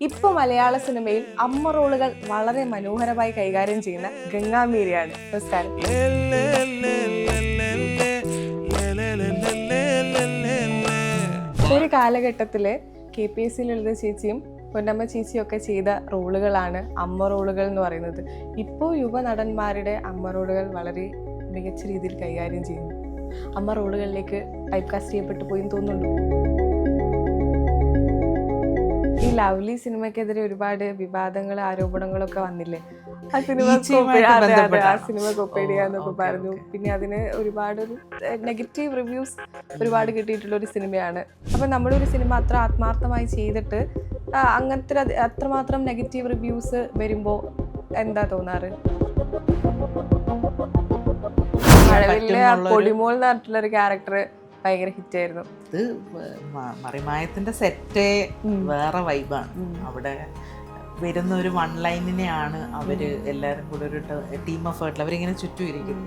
ഇപ്പോൾ മലയാള സിനിമയിൽ അമ്മ റോളുകൾ വളരെ മനോഹരമായി കൈകാര്യം ചെയ്യുന്ന ഗംഗാമീരയാണ്. നമസ്കാരം. ഒരു കാലഘട്ടത്തിൽ KPSC ലളിത ചേച്ചിയും പൊന്നമ്മ ചേച്ചിയും ഒക്കെ ചെയ്ത റോളുകളാണ് അമ്മ റോളുകൾ എന്ന് പറയുന്നത്. ഇപ്പോൾ യുവനടന്മാരുടെ അമ്മ റോളുകൾ വളരെ മികച്ച രീതിയിൽ കൈകാര്യം ചെയ്യുന്നു. അമ്മ റോളുകളിലേക്ക് ടൈപ്പ് കാസ്റ്റ് ചെയ്യപ്പെട്ടു പോയി തോന്നുന്നുണ്ടോ? ഈ ലവ്ലി സിനിമയ്ക്കെതിരെ ഒരുപാട് വിവാദങ്ങളും ആരോപണങ്ങളൊക്കെ വന്നില്ലേ? ആ സിനിമ കൊപ്പേഡിയ എന്നൊക്കെ പറഞ്ഞു. പിന്നെ അതിന് ഒരുപാട് നെഗറ്റീവ് റിവ്യൂസ് ഒരുപാട് കിട്ടിയിട്ടുള്ള ഒരു സിനിമയാണ്. അപ്പം നമ്മളൊരു സിനിമ അത്ര ആത്മാർത്ഥമായി ചെയ്തിട്ട് അങ്ങനത്തെ അത്രമാത്രം നെഗറ്റീവ് റിവ്യൂസ് വരുമ്പോൾ എന്താ തോന്നാറ്? മഴവില്ലെ പൊടിമോൾ എന്ന് പറഞ്ഞിട്ടുള്ള ഒരു ക്യാരക്ടർ ഭയങ്കര ഹിറ്റായിരുന്നു. ഇത് മറിമായത്തിന്റെ സെറ്റേ വേറെ വൈബാണ്. അവിടെ വരുന്ന ഒരു വൺ ലൈനിനെയാണ് അവര് എല്ലാവരും കൂടെ ഒരു ടീം എഫേർട്ടിൽ അവരിങ്ങനെ ചുറ്റും ഇരിക്കുന്നു.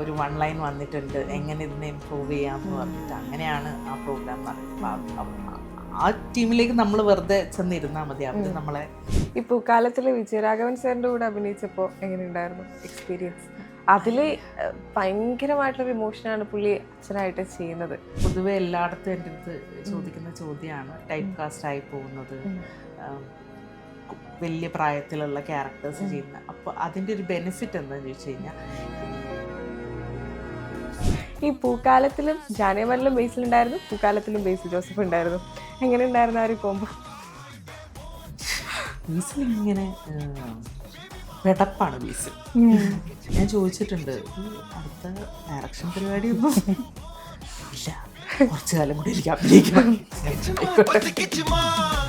ഒരു വൺ ലൈൻ വന്നിട്ടുണ്ട്, എങ്ങനെ ഇതിനെ ഇംപ്രൂവ് ചെയ്യാമെന്ന് പറഞ്ഞിട്ട് അങ്ങനെയാണ് ആ പ്രോഗ്രാം നടക്കുന്നത്. ആ ടീമിലേക്ക് നമ്മൾ വെറുതെ ചെന്നിരുന്നാൽ മതി, അവര് നമ്മളെ. ഈ പൂക്കാലത്തില് വിജയരാഘവൻ സാറിന്റെ കൂടെ അഭിനയിച്ചപ്പോൾ എങ്ങനെയുണ്ടായിരുന്നു എക്സ്പീരിയൻസ്? അതില് ഭയങ്കരമായിട്ടുള്ള ഇമോഷനാണ് പുള്ളി അച്ഛനായിട്ട് ചെയ്യുന്നത്. പൊതുവെ എല്ലായിടത്തും എൻ്റെ അടുത്ത് ചോദിക്കുന്ന ചോദ്യമാണ് ടൈപ്പ് കാസ്റ്റ് ആയി പോകുന്നത്, വലിയ പ്രായത്തിലുള്ള ക്യാരക്ടേഴ്സ് ചെയ്യുന്ന. അപ്പോൾ അതിൻ്റെ ഒരു ബെനിഫിറ്റ് എന്താണെന്ന് ചോദിച്ചു കഴിഞ്ഞാൽ, ഈ പൂക്കാലത്തിലും ജാനേമനിലും ബേസിലുണ്ടായിരുന്നു, പൂക്കാലത്തിലും ബേസിൽ ജോസഫ് ഉണ്ടായിരുന്നു. എങ്ങനെ ഉണ്ടായിരുന്നു ആ ഒരു കോമ്പോ? ബേസിലിങ്ങനെ വെടപ്പാണ് ബേസിൽ. ഞാൻ ചോദിച്ചിട്ടുണ്ട്, അടുത്ത ഡയറക്ഷൻ പരിപാടിയൊന്നും ഇല്ല, കുറച്ചു കാലം കൂടി എനിക്ക് അഭിനയിക്കണം.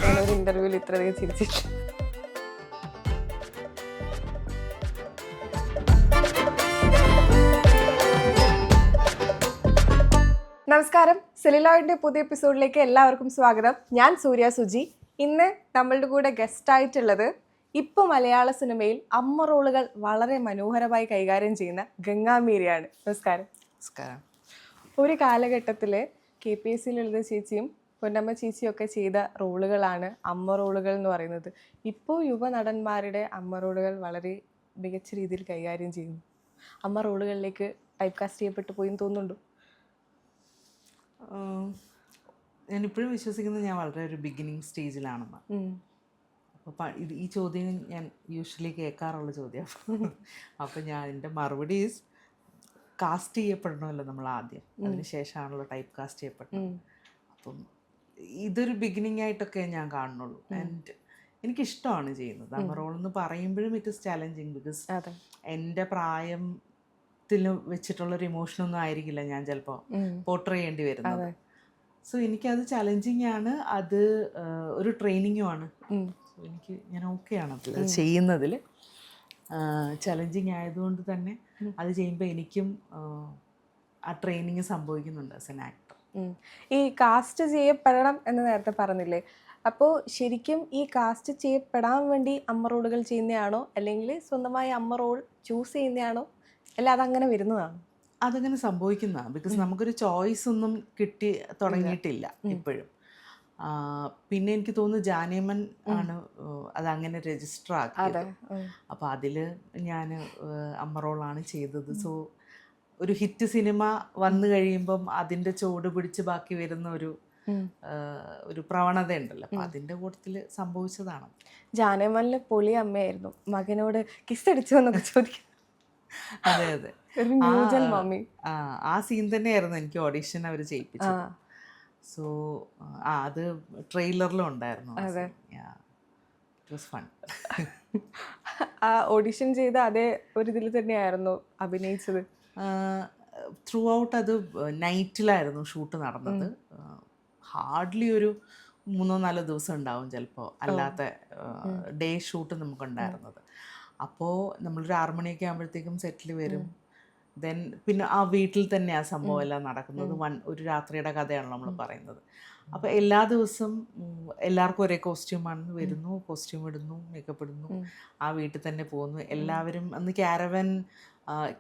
ഞാനൊരു ഇന്റർവ്യൂവിൽ ഇത്രയധികം ചിരിച്ചിട്ട്. നമസ്കാരം, സെല്ലുലോയിഡിന്റെ പുതിയ എപ്പിസോഡിലേക്ക് എല്ലാവർക്കും സ്വാഗതം. ഞാൻ സൂര്യ സുജി. ഇന്ന് നമ്മളുടെ കൂടെ ഗസ്റ്റ് ആയിട്ടുള്ളത് ഇപ്പോൾ മലയാള സിനിമയിൽ അമ്മ റോളുകൾ വളരെ മനോഹരമായി കൈകാര്യം ചെയ്യുന്ന ഗംഗാമീരയാണ്. നമസ്കാരം. നമസ്കാരം. ഒരു കാലഘട്ടത്തിൽ KPSC ലളിത ചേച്ചിയും പൊന്നമ്മ ചേച്ചിയും ഒക്കെ ചെയ്ത റോളുകളാണ് അമ്മ റോളുകൾ എന്ന് പറയുന്നത്. ഇപ്പോൾ യുവനടന്മാരുടെ അമ്മ റോളുകൾ വളരെ മികച്ച രീതിയിൽ കൈകാര്യം ചെയ്യുന്നു. അമ്മ റോളുകളിലേക്ക് ടൈപ്പ് കാസ്റ്റ് ചെയ്യപ്പെട്ടു പോയി തോന്നുന്നുണ്ടോ? ഞാനിപ്പോഴും വിശ്വസിക്കുന്നത് ഞാൻ വളരെ ഒരു ബിഗിനിങ് സ്റ്റേജിലാണെന്ന്. അപ്പോൾ ഈ ചോദ്യം ഞാൻ യൂഷ്വലി കേൾക്കാറുള്ള ചോദ്യമാണ്. അപ്പോൾ ഞാൻ എൻ്റെ മറുപടി കാസ്റ്റ് ചെയ്യപ്പെടണമല്ലോ നമ്മൾ ആദ്യം, അതിന് ശേഷമാണല്ലോ ടൈപ്പ് കാസ്റ്റ് ചെയ്യപ്പെടുന്നത്. അപ്പം ഇതൊരു ബിഗിനിങ് ആയിട്ടൊക്കെ ഞാൻ കാണുന്നുള്ളൂ. ആൻഡ് എനിക്കിഷ്ടമാണ് ചെയ്യുന്നത്. അമ്മ റോൾ എന്ന് പറയുമ്പോഴും ഇറ്റ് ഇസ് ചാലഞ്ചിങ്, ബിക്കോസ് എൻ്റെ പ്രായത്തിൽ വെച്ചിട്ടുള്ളൊരു ഇമോഷനൊന്നും ആയിരിക്കില്ല ഞാൻ ചിലപ്പോൾ പോർട്രേ ചെയ്യേണ്ടി വരുന്നത്. സോ എനിക്കത് ചലഞ്ചിങ് ആണ്, അത് ഒരു ട്രെയിനിങ്ങുമാണ്. ഞാൻ ഓക്കെയാണ് അത് ചെയ്യുന്നതിൽ. ചലഞ്ചിങ് ആയതുകൊണ്ട് തന്നെ അത് ചെയ്യുമ്പോൾ എനിക്കും ആ ട്രെയിനിങ് സംഭവിക്കുന്നുണ്ട് ആസ് എൻ ആക്ടർ. ഈ കാസ്റ്റ് ചെയ്യപ്പെടണം എന്ന് നേരത്തെ പറഞ്ഞില്ലേ, അപ്പോൾ ശരിക്കും ഈ കാസ്റ്റ് ചെയ്യപ്പെടാൻ വേണ്ടി അമ്മ റോളുകൾ ചെയ്യുന്നതാണോ, അല്ലെങ്കിൽ സ്വന്തമായി അമ്മ റോൾ ചൂസ് ചെയ്യുന്നതാണോ, അല്ല അതങ്ങനെ വരുന്നതാണോ? അതങ്ങനെ സംഭവിക്കുന്നതാണ്. ബിക്കോസ് നമുക്കൊരു ചോയ്സ് ഒന്നും കിട്ടി തുടങ്ങിയിട്ടില്ല ഇപ്പോഴും. പിന്നെ എനിക്ക് തോന്നുന്നു ജാനേമൻ ആണ് അതങ്ങനെ രജിസ്റ്റർ ആക്കിയത്. അപ്പോൾ അതിൽ ഞാൻ അമ്മ റോളാണ് ചെയ്തത്. സോ ഒരു ഹിറ്റ് സിനിമ വന്നു കഴിയുമ്പം അതിൻ്റെ ചുവട് പിടിച്ച് ബാക്കി വരുന്ന ഒരു പ്രവണത ഉണ്ടല്ലോ, അപ്പം അതിൻ്റെ കൂട്ടത്തിൽ സംഭവിച്ചതാണ്. ജാനേമനിലെ പൊളി അമ്മയായിരുന്നു, മകനോട് കിസ് അടിച്ചു എന്നൊക്കെ ചോദിക്കും. അതെ അതെ, ആ സീൻ തന്നെയായിരുന്നു എനിക്ക് ഓഡീഷൻ അവർ ചെയ്യിപ്പിച്ചത്. സോ അത് ട്രെയിലറിലും ഉണ്ടായിരുന്നു. ആ ഓഡിഷൻ ചെയ്ത അതേ ഒരു ഇതിൽ തന്നെയായിരുന്നു അഭിനയിച്ചത്. ത്രൂ ഔട്ട് അത് നൈറ്റിലായിരുന്നു ഷൂട്ട് നടന്നത്. ഹാർഡ്ലി ഒരു 3-4 ദിവസം ഉണ്ടാവും ചിലപ്പോൾ, അല്ലാത്ത ഡേ ഷൂട്ട് നമുക്കുണ്ടായിരുന്നത്. അപ്പോൾ നമ്മളൊരു 6 മണിയൊക്കെ ആകുമ്പോഴത്തേക്കും സെറ്റിൽ വരും. ദെൻ പിന്നെ ആ വീട്ടിൽ തന്നെ ആ സംഭവം എല്ലാം നടക്കുന്നത്. ഒരു രാത്രിയുടെ കഥയാണല്ലോ നമ്മൾ പറയുന്നത്. അപ്പോൾ എല്ലാ ദിവസവും എല്ലാവർക്കും ഒരേ കോസ്റ്റ്യൂമാണെന്ന് വരുന്നു, കോസ്റ്റ്യൂം ഇടുന്നു, മേക്കപ്പ് ഇടുന്നു, ആ വീട്ടിൽ തന്നെ പോകുന്നു. എല്ലാവരും അന്ന്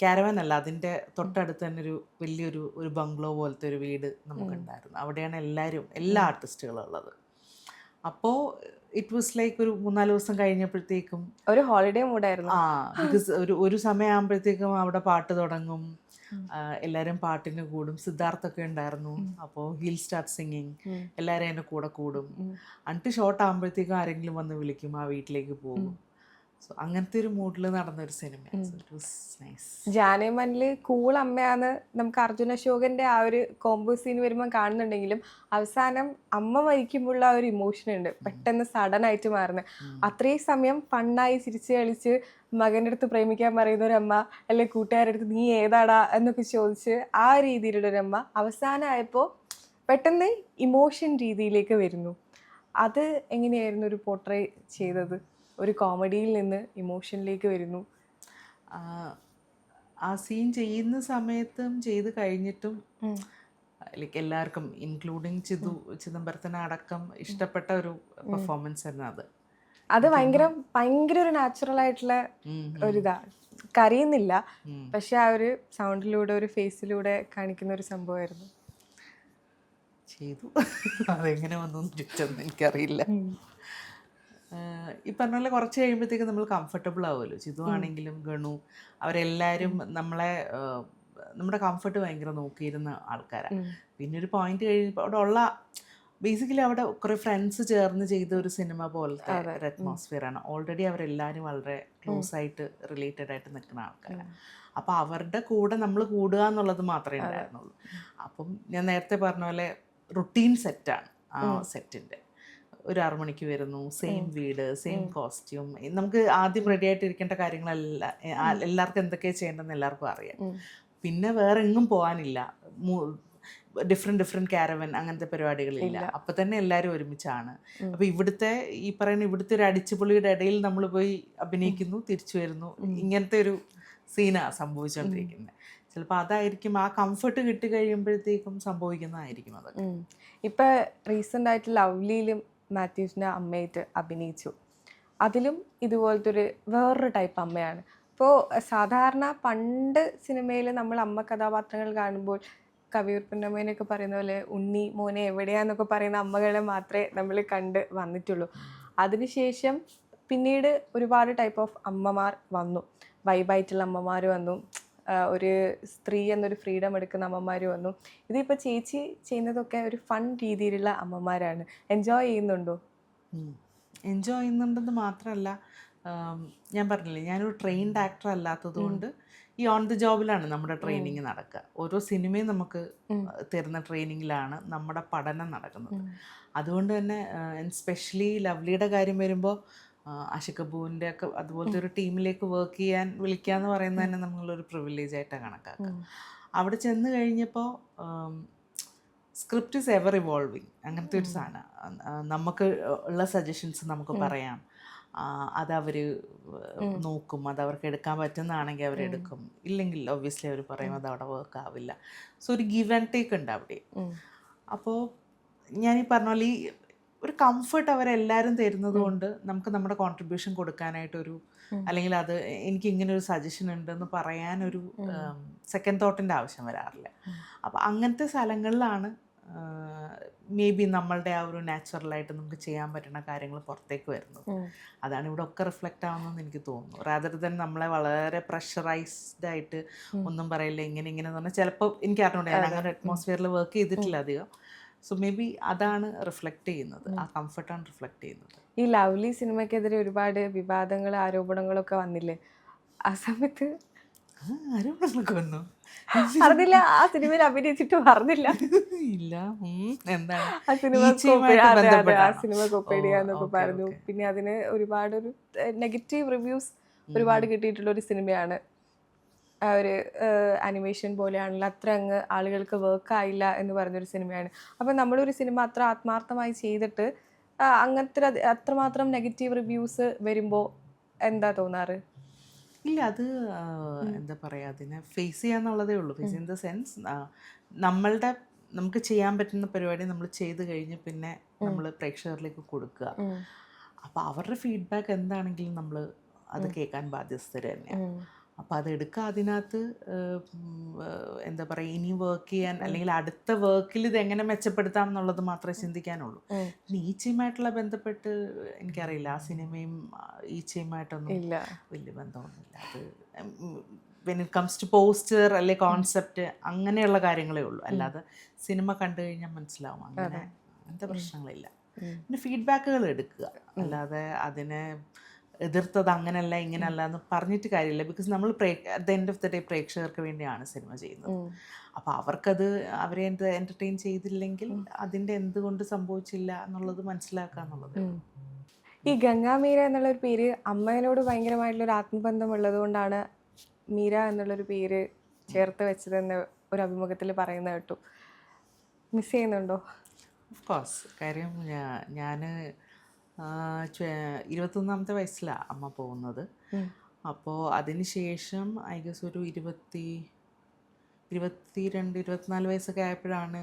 ക്യാരവൻ അല്ല, അതിൻ്റെ തൊട്ടടുത്ത് തന്നെ വലിയൊരു ബംഗ്ലോ പോലത്തെ ഒരു വീട് നമുക്കുണ്ടായിരുന്നു. അവിടെയാണ് എല്ലാ ആർട്ടിസ്റ്റുകളും ഉള്ളത്. അപ്പോൾ ഇറ്റ് വാസ് ലൈക്ക് ഒരു 3-4 ദിവസം കഴിഞ്ഞപ്പോഴത്തേക്കും ഒരു ഹോളിഡേ മൂഡായിരുന്നു. ബിക്കോസ് ഒരു സമയമാകുമ്പോഴത്തേക്കും അവിടെ പാട്ട് തുടങ്ങും, എല്ലാവരും പാട്ടിന് കൂടും. സിദ്ധാർത്ഥൊക്കെ ഉണ്ടായിരുന്നു, അപ്പോൾ ഹിൽ സ്റ്റാർട്ട് സിംഗിങ്, എല്ലാവരും എൻ്റെ കൂടെ കൂടും. എന്നിട്ട് ഷോർട്ട് ആകുമ്പോഴത്തേക്കും ആരെങ്കിലും വന്ന് വിളിക്കും, ആ വീട്ടിലേക്ക് പോകും. സോ അങ്ങനത്തെ ഒരു മൂഡിൽ നടന്നൊരു സിനിമ. It was nice. ജാനേമനിൽ കൂൾ അമ്മയാന്ന് നമുക്ക് അർജുന അശോകന്റെ ആ ഒരു കോംബോ സീൻ വരുമ്പോൾ കാണുന്നുണ്ടെങ്കിലും അവസാനം അമ്മ മരിക്കുമ്പോഴുള്ള ആ ഒരു ഇമോഷൻ ഉണ്ട്, പെട്ടെന്ന് സഡൻ ആയിട്ട് മാറുന്നത്. അത്രയും സമയം ഫണ്ണായി ചിരിച്ച് കളിച്ച് മകൻ്റെ അടുത്ത് പ്രേമിക്കാൻ പറയുന്ന ഒരു അമ്മ, അല്ലെ കൂട്ടുകാരുടെ അടുത്ത് നീ ഏതാടാ എന്നൊക്കെ ചോദിച്ച് ആ രീതിയിലുള്ള ഒരു അമ്മ അവസാനമായപ്പോൾ പെട്ടെന്ന് ഇമോഷൻ രീതിയിലേക്ക് വരുന്നു. അത് എങ്ങനെയായിരുന്നു ഒരു പോർട്രേ ചെയ്തത്? ഒരു കോമഡിയിൽ നിന്ന് ഇമോഷനിലേക്ക് വരുന്നു. ആ സീൻ ചെയ്യുന്ന സമയത്തും ചെയ്ത് കഴിഞ്ഞിട്ടും ലൈക്ക് എല്ലാവർക്കും ഇൻക്ലൂഡിങ് ചിദംബരത്തിന് അടക്കം ഇഷ്ടപ്പെട്ട ഒരു പെർഫോമൻസ് ആയിരുന്നു അത് ഭയങ്കര ഒരു നാച്ചുറൽ ആയിട്ടുള്ള ഒരിതാ, കരയുന്നില്ല, പക്ഷെ ആ ഒരു സൗണ്ടിലൂടെ ഒരു ഫേസിലൂടെ കാണിക്കുന്ന ഒരു സംഭവമായിരുന്നു. ചെയ്തു. അതെങ്ങനെ വന്നു ചോദിച്ചൊന്നും എനിക്കറിയില്ല. ഈ പറഞ്ഞ പോലെ കുറച്ച് കഴിയുമ്പോഴത്തേക്ക് നമ്മൾ കംഫർട്ടബിൾ ആവുമല്ലോ. ചിതു ആണെങ്കിലും ഗണു, അവരെല്ലാവരും നമ്മുടെ കംഫർട്ട് ഭയങ്കര നോക്കിയിരുന്ന ആൾക്കാരാണ്. പിന്നെ ഒരു പോയിന്റ് കഴിയുമ്പോൾ അവിടെ ഉള്ള ബേസിക്കലി അവിടെ കുറേ ഫ്രണ്ട്സ് ചേർന്ന് ചെയ്ത ഒരു സിനിമ പോലത്തെ ഒരു അറ്റ്മോസ്ഫിയറാണ്. ഓൾറെഡി അവരെല്ലാവരും വളരെ ക്ലോസ് ആയിട്ട് റിലേറ്റഡ് ആയിട്ട് നിൽക്കുന്ന ആൾക്കാരാണ്. അപ്പോൾ അവരുടെ കൂടെ നമ്മൾ കൂടുക എന്നുള്ളത് മാത്രമേ ഉണ്ടായിരുന്നുള്ളൂ. അപ്പം ഞാൻ നേരത്തെ പറഞ്ഞ പോലെ റുട്ടീൻ സെറ്റാണ് ആ സെറ്റിൻ്റെ. ഒരു 6 മണിക്ക് വരുന്നു, സെയിം വീട്, സെയിം കോസ്റ്റ്യൂം. നമുക്ക് ആദ്യം റെഡി ആയിട്ടിരിക്കേണ്ട കാര്യങ്ങളെല്ലാം എല്ലാവർക്കും എന്തൊക്കെയാണ് ചെയ്യേണ്ടതെന്ന് എല്ലാവർക്കും അറിയാം. പിന്നെ വേറെ എങ്ങും പോകാനില്ല, ഡിഫറെൻറ്റ് കാരവൻ അങ്ങനത്തെ പരിപാടികളില്ല. അപ്പം തന്നെ എല്ലാവരും ഒരുമിച്ചാണ്. അപ്പോൾ ഇവിടുത്തെ ഈ പറയുന്ന ഇവിടുത്തെ ഒരു അടിച്ചുപൊളിയുടെ ഇടയിൽ നമ്മൾ പോയി അഭിനയിക്കുന്നു, തിരിച്ചു വരുന്നു, ഇങ്ങനത്തെ ഒരു സീനാണ് സംഭവിച്ചുകൊണ്ടിരിക്കുന്നത്. ചിലപ്പോൾ അതായിരിക്കും ആ കംഫർട്ട് കിട്ടി കഴിയുമ്പോഴത്തേക്കും സംഭവിക്കുന്നതായിരിക്കും അതൊക്കെ. ഇപ്പം റീസെൻ്റ് ആയിട്ട് ലവ്ലിയിലും മാത്യൂസിൻ്റെ അമ്മയായിട്ട് അഭിനയിച്ചു. അതിലും ഇതുപോലത്തെ ഒരു വേറൊരു ടൈപ്പ് അമ്മയാണ്. ഇപ്പോൾ സാധാരണ പണ്ട് സിനിമയിൽ നമ്മൾ അമ്മ കഥാപാത്രങ്ങൾ കാണുമ്പോൾ കവിയൂർ പൊന്നമ്മേനൊക്കെ പറയുന്ന പോലെ ഉണ്ണി മോനെ എവിടെയാന്നൊക്കെ പറയുന്ന അമ്മകളെ മാത്രമേ നമ്മൾ കണ്ട് വന്നിട്ടുള്ളൂ. അതിനുശേഷം പിന്നീട് ഒരുപാട് ടൈപ്പ് ഓഫ് അമ്മമാർ വന്നു. വൈബായിട്ടുള്ള അമ്മമാർ വന്നു, ഒരു സ്ത്രീ എന്നൊരു ഫ്രീഡം എടുക്കുന്ന അമ്മമാർ വന്നു. ഇതിപ്പോൾ ചേച്ചി ചെയ്യുന്നതൊക്കെ ഒരു ഫൺ രീതിയിലുള്ള അമ്മമാരാണ്. എൻജോയ് ചെയ്യുന്നുണ്ടോ? എൻജോയ് ചെയ്യുന്നുണ്ടെന്ന് മാത്രമല്ല, ഞാൻ പറഞ്ഞില്ലേ ഞാനൊരു ട്രെയിൻഡ് ആക്ടർ അല്ലാത്തത് കൊണ്ട് ഈ ഓൺ ദി ജോബിലാണ് നമ്മുടെ ട്രെയിനിങ് നടക്കുക. ഓരോ സിനിമയും നമുക്ക് തരുന്ന ട്രെയിനിങ്ങിലാണ് നമ്മുടെ പഠനം നടക്കുന്നത്. അതുകൊണ്ട് തന്നെ സ്പെഷ്യലി ലവ്ലിയുടെ കാര്യം വരുമ്പോൾ ആഷിക് കപൂറിൻ്റെ ഒക്കെ അതുപോലത്തെ ഒരു ടീമിലേക്ക് വർക്ക് ചെയ്യാൻ വിളിക്കുക എന്ന് പറയുന്നത് തന്നെ നമ്മളൊരു പ്രിവിലേജ് ആയിട്ടാണ് കണക്കാക്കുക. അവിടെ ചെന്ന് കഴിഞ്ഞപ്പോൾ സ്ക്രിപ്റ്റ് ഈസ് എവർ ഇവോൾവിങ്. അങ്ങനത്തെ ഒരു സാധനം. നമുക്ക് ഉള്ള സജഷൻസ് നമുക്ക് പറയാം, അതവർ നോക്കും, അതവർക്ക് എടുക്കാൻ പറ്റുന്നതാണെങ്കിൽ അവരെടുക്കും, ഇല്ലെങ്കിൽ ഒബ്വിയസ്ലി അവർ പറയും അതവിടെ വർക്ക് ആവില്ല. സോ ഒരു ഗിവ് ആൻഡ് ടേക്ക് ഉണ്ട് അവിടെ. അപ്പോൾ ഞാനീ പറഞ്ഞ പോലെ ഈ ഒരു കംഫർട്ട് അവരെല്ലാവരും തരുന്നത് കൊണ്ട് നമുക്ക് നമ്മുടെ കോൺട്രിബ്യൂഷൻ കൊടുക്കാനായിട്ടൊരു, അല്ലെങ്കിൽ അത് എനിക്ക് ഇങ്ങനെ ഒരു സജഷൻ ഉണ്ടെന്ന് പറയാനൊരു സെക്കൻഡ് തോട്ടിൻ്റെ ആവശ്യം വരാറില്ല. അപ്പോൾ അങ്ങനത്തെ സ്ഥലങ്ങളിലാണ് മേ ബി നമ്മളുടെ ആ ഒരു നാച്ചുറലായിട്ട് നമുക്ക് ചെയ്യാൻ പറ്റുന്ന കാര്യങ്ങൾ പുറത്തേക്ക് വരുന്നത്. അതാണ് ഇവിടെ ഒക്കെ റിഫ്ലക്റ്റ് ആവുന്നതെന്ന് എനിക്ക് തോന്നുന്നു. റാദർ ദൻ നമ്മളെ വളരെ പ്രഷറൈസ്ഡ് ആയിട്ട് ഒന്നും പറയില്ല ഇങ്ങനെ എന്ന് പറഞ്ഞാൽ ചിലപ്പോൾ എനിക്ക് അറിഞ്ഞൂടെ, ഞാൻ അങ്ങനെ അറ്റ്മോസ്ഫിയറിൽ വർക്ക് ചെയ്തിട്ടില്ല അധികം. സോ മേ ബി അതാണ് റിഫ്ലക്റ്റ് ചെയ്യുന്നത്, ആ കംഫർട്ടാണ് റിഫ്ലക്റ്റ് ചെയ്യുന്നത്. ഈ ലവ്ലി സിനിമയ്ക്കെതിരെ ഒരുപാട് വിവാദങ്ങൾ ആരോപണങ്ങളൊക്കെ വന്നില്ലേ ആ സമയത്ത്? ആരോപണങ്ങളൊക്കെ വന്നു അറിഞ്ഞില്ല, ആ സിനിമയിൽ അഭിനയിച്ചിട്ട് പറഞ്ഞില്ല. ഇല്ല, എന്താണ് ആ സിനിമ കൊപ്പേടിയാന്നൊക്കെ പറഞ്ഞു. പിന്നെ അതിന് ഒരുപാട് ഒരു നെഗറ്റീവ് റിവ്യൂസ് ഒരുപാട് കിട്ടിയിട്ടുള്ള ഒരു സിനിമയാണ്. ആ ഒരു അനിമേഷൻ പോലെയാണല്ലോ, അത്ര അങ്ങ് ആളുകൾക്ക് വർക്കായില്ല എന്ന് പറഞ്ഞൊരു സിനിമയാണ്. അപ്പം നമ്മളൊരു സിനിമ അത്ര ആത്മാർത്ഥമായി ചെയ്തിട്ട് അങ്ങനത്തെ അത്രമാത്രം നെഗറ്റീവ് റിവ്യൂസ് വരുമ്പോൾ എന്താ തോന്നാറ്? ഇല്ല, അത് എന്താ പറയുക, അതിനെ ഫേസ് ചെയ്യാന്നുള്ളതേ ഉള്ളൂ. ഫേസ് ഇൻ ദ സെൻസ് നമുക്ക് ചെയ്യാൻ പറ്റുന്ന പരിപാടി നമ്മൾ ചെയ്ത് കഴിഞ്ഞ് പിന്നെ നമ്മൾ പ്രേക്ഷകരിലേക്ക് കൊടുക്കുക. അപ്പോൾ അവരുടെ ഫീഡ്ബാക്ക് എന്താണെങ്കിലും നമ്മൾ അത് കേൾക്കാൻ ബാധ്യസ്ഥർ തന്നെയാണ്. അപ്പോൾ അതെടുക്കുക, അതിനകത്ത് എന്താ പറയുക, ഇനി വർക്ക് ചെയ്യാൻ അല്ലെങ്കിൽ അടുത്ത വർക്കിൽ ഇത് എങ്ങനെ മെച്ചപ്പെടുത്താം എന്നുള്ളത് മാത്രമേ ചിന്തിക്കാനുള്ളൂ. പിന്നെ ഈച്ചയുമായിട്ടുള്ള ബന്ധപ്പെട്ട് എനിക്കറിയില്ല, ആ സിനിമയും ഈച്ചയുമായിട്ടൊന്നും വലിയ ബന്ധമൊന്നുമില്ല. അത് when it comes to poster അല്ലെ കോൺസെപ്റ്റ് അങ്ങനെയുള്ള കാര്യങ്ങളേ ഉള്ളൂ. അല്ലാതെ സിനിമ കണ്ടു കഴിഞ്ഞാൽ മനസ്സിലാവും, അങ്ങനത്തെ പ്രശ്നങ്ങളില്ല. പിന്നെ ഫീഡ്ബാക്കുകൾ എടുക്കുക, അല്ലാതെ അതിനെ എതിർത്തത് അങ്ങനെയല്ല ഇങ്ങനെയല്ല എന്ന് പറഞ്ഞിട്ട് കാര്യമില്ല. ബിക്കോസ് നമ്മൾ at the end of the day പ്രേക്ഷകർക്ക് വേണ്ടിയാണ് സിനിമ ചെയ്യുന്നത്. അപ്പോൾ അവർക്കത് അവരെ എൻ്റർടൈൻ ചെയ്തില്ലെങ്കിൽ അതിൻ്റെ എന്തുകൊണ്ട് സംഭവിച്ചില്ല എന്നുള്ളത് മനസ്സിലാക്കുക എന്നുള്ളത്. ഈ ഗംഗാമീര എന്നുള്ളൊരു പേര് അമ്മേനോട് ഭയങ്കരമായിട്ടുള്ളൊരു ആത്മബന്ധം ഉള്ളത് കൊണ്ടാണ് മീര എന്നുള്ളൊരു പേര് ചേർത്ത് വെച്ചതെന്ന് ഒരു അഭിമുഖത്തിൽ പറയുന്നത് കേട്ടു. മിസ് ചെയ്യുന്നുണ്ടോ? Of course. കാര്യം ഞാൻ 21ാമത്തെ വയസ്സിലാണ് അമ്മ പോകുന്നത്. അപ്പോൾ അതിന് ശേഷം ഐ ഗസ് ഒരു 22-24 വയസ്സൊക്കെ ആയപ്പോഴാണ്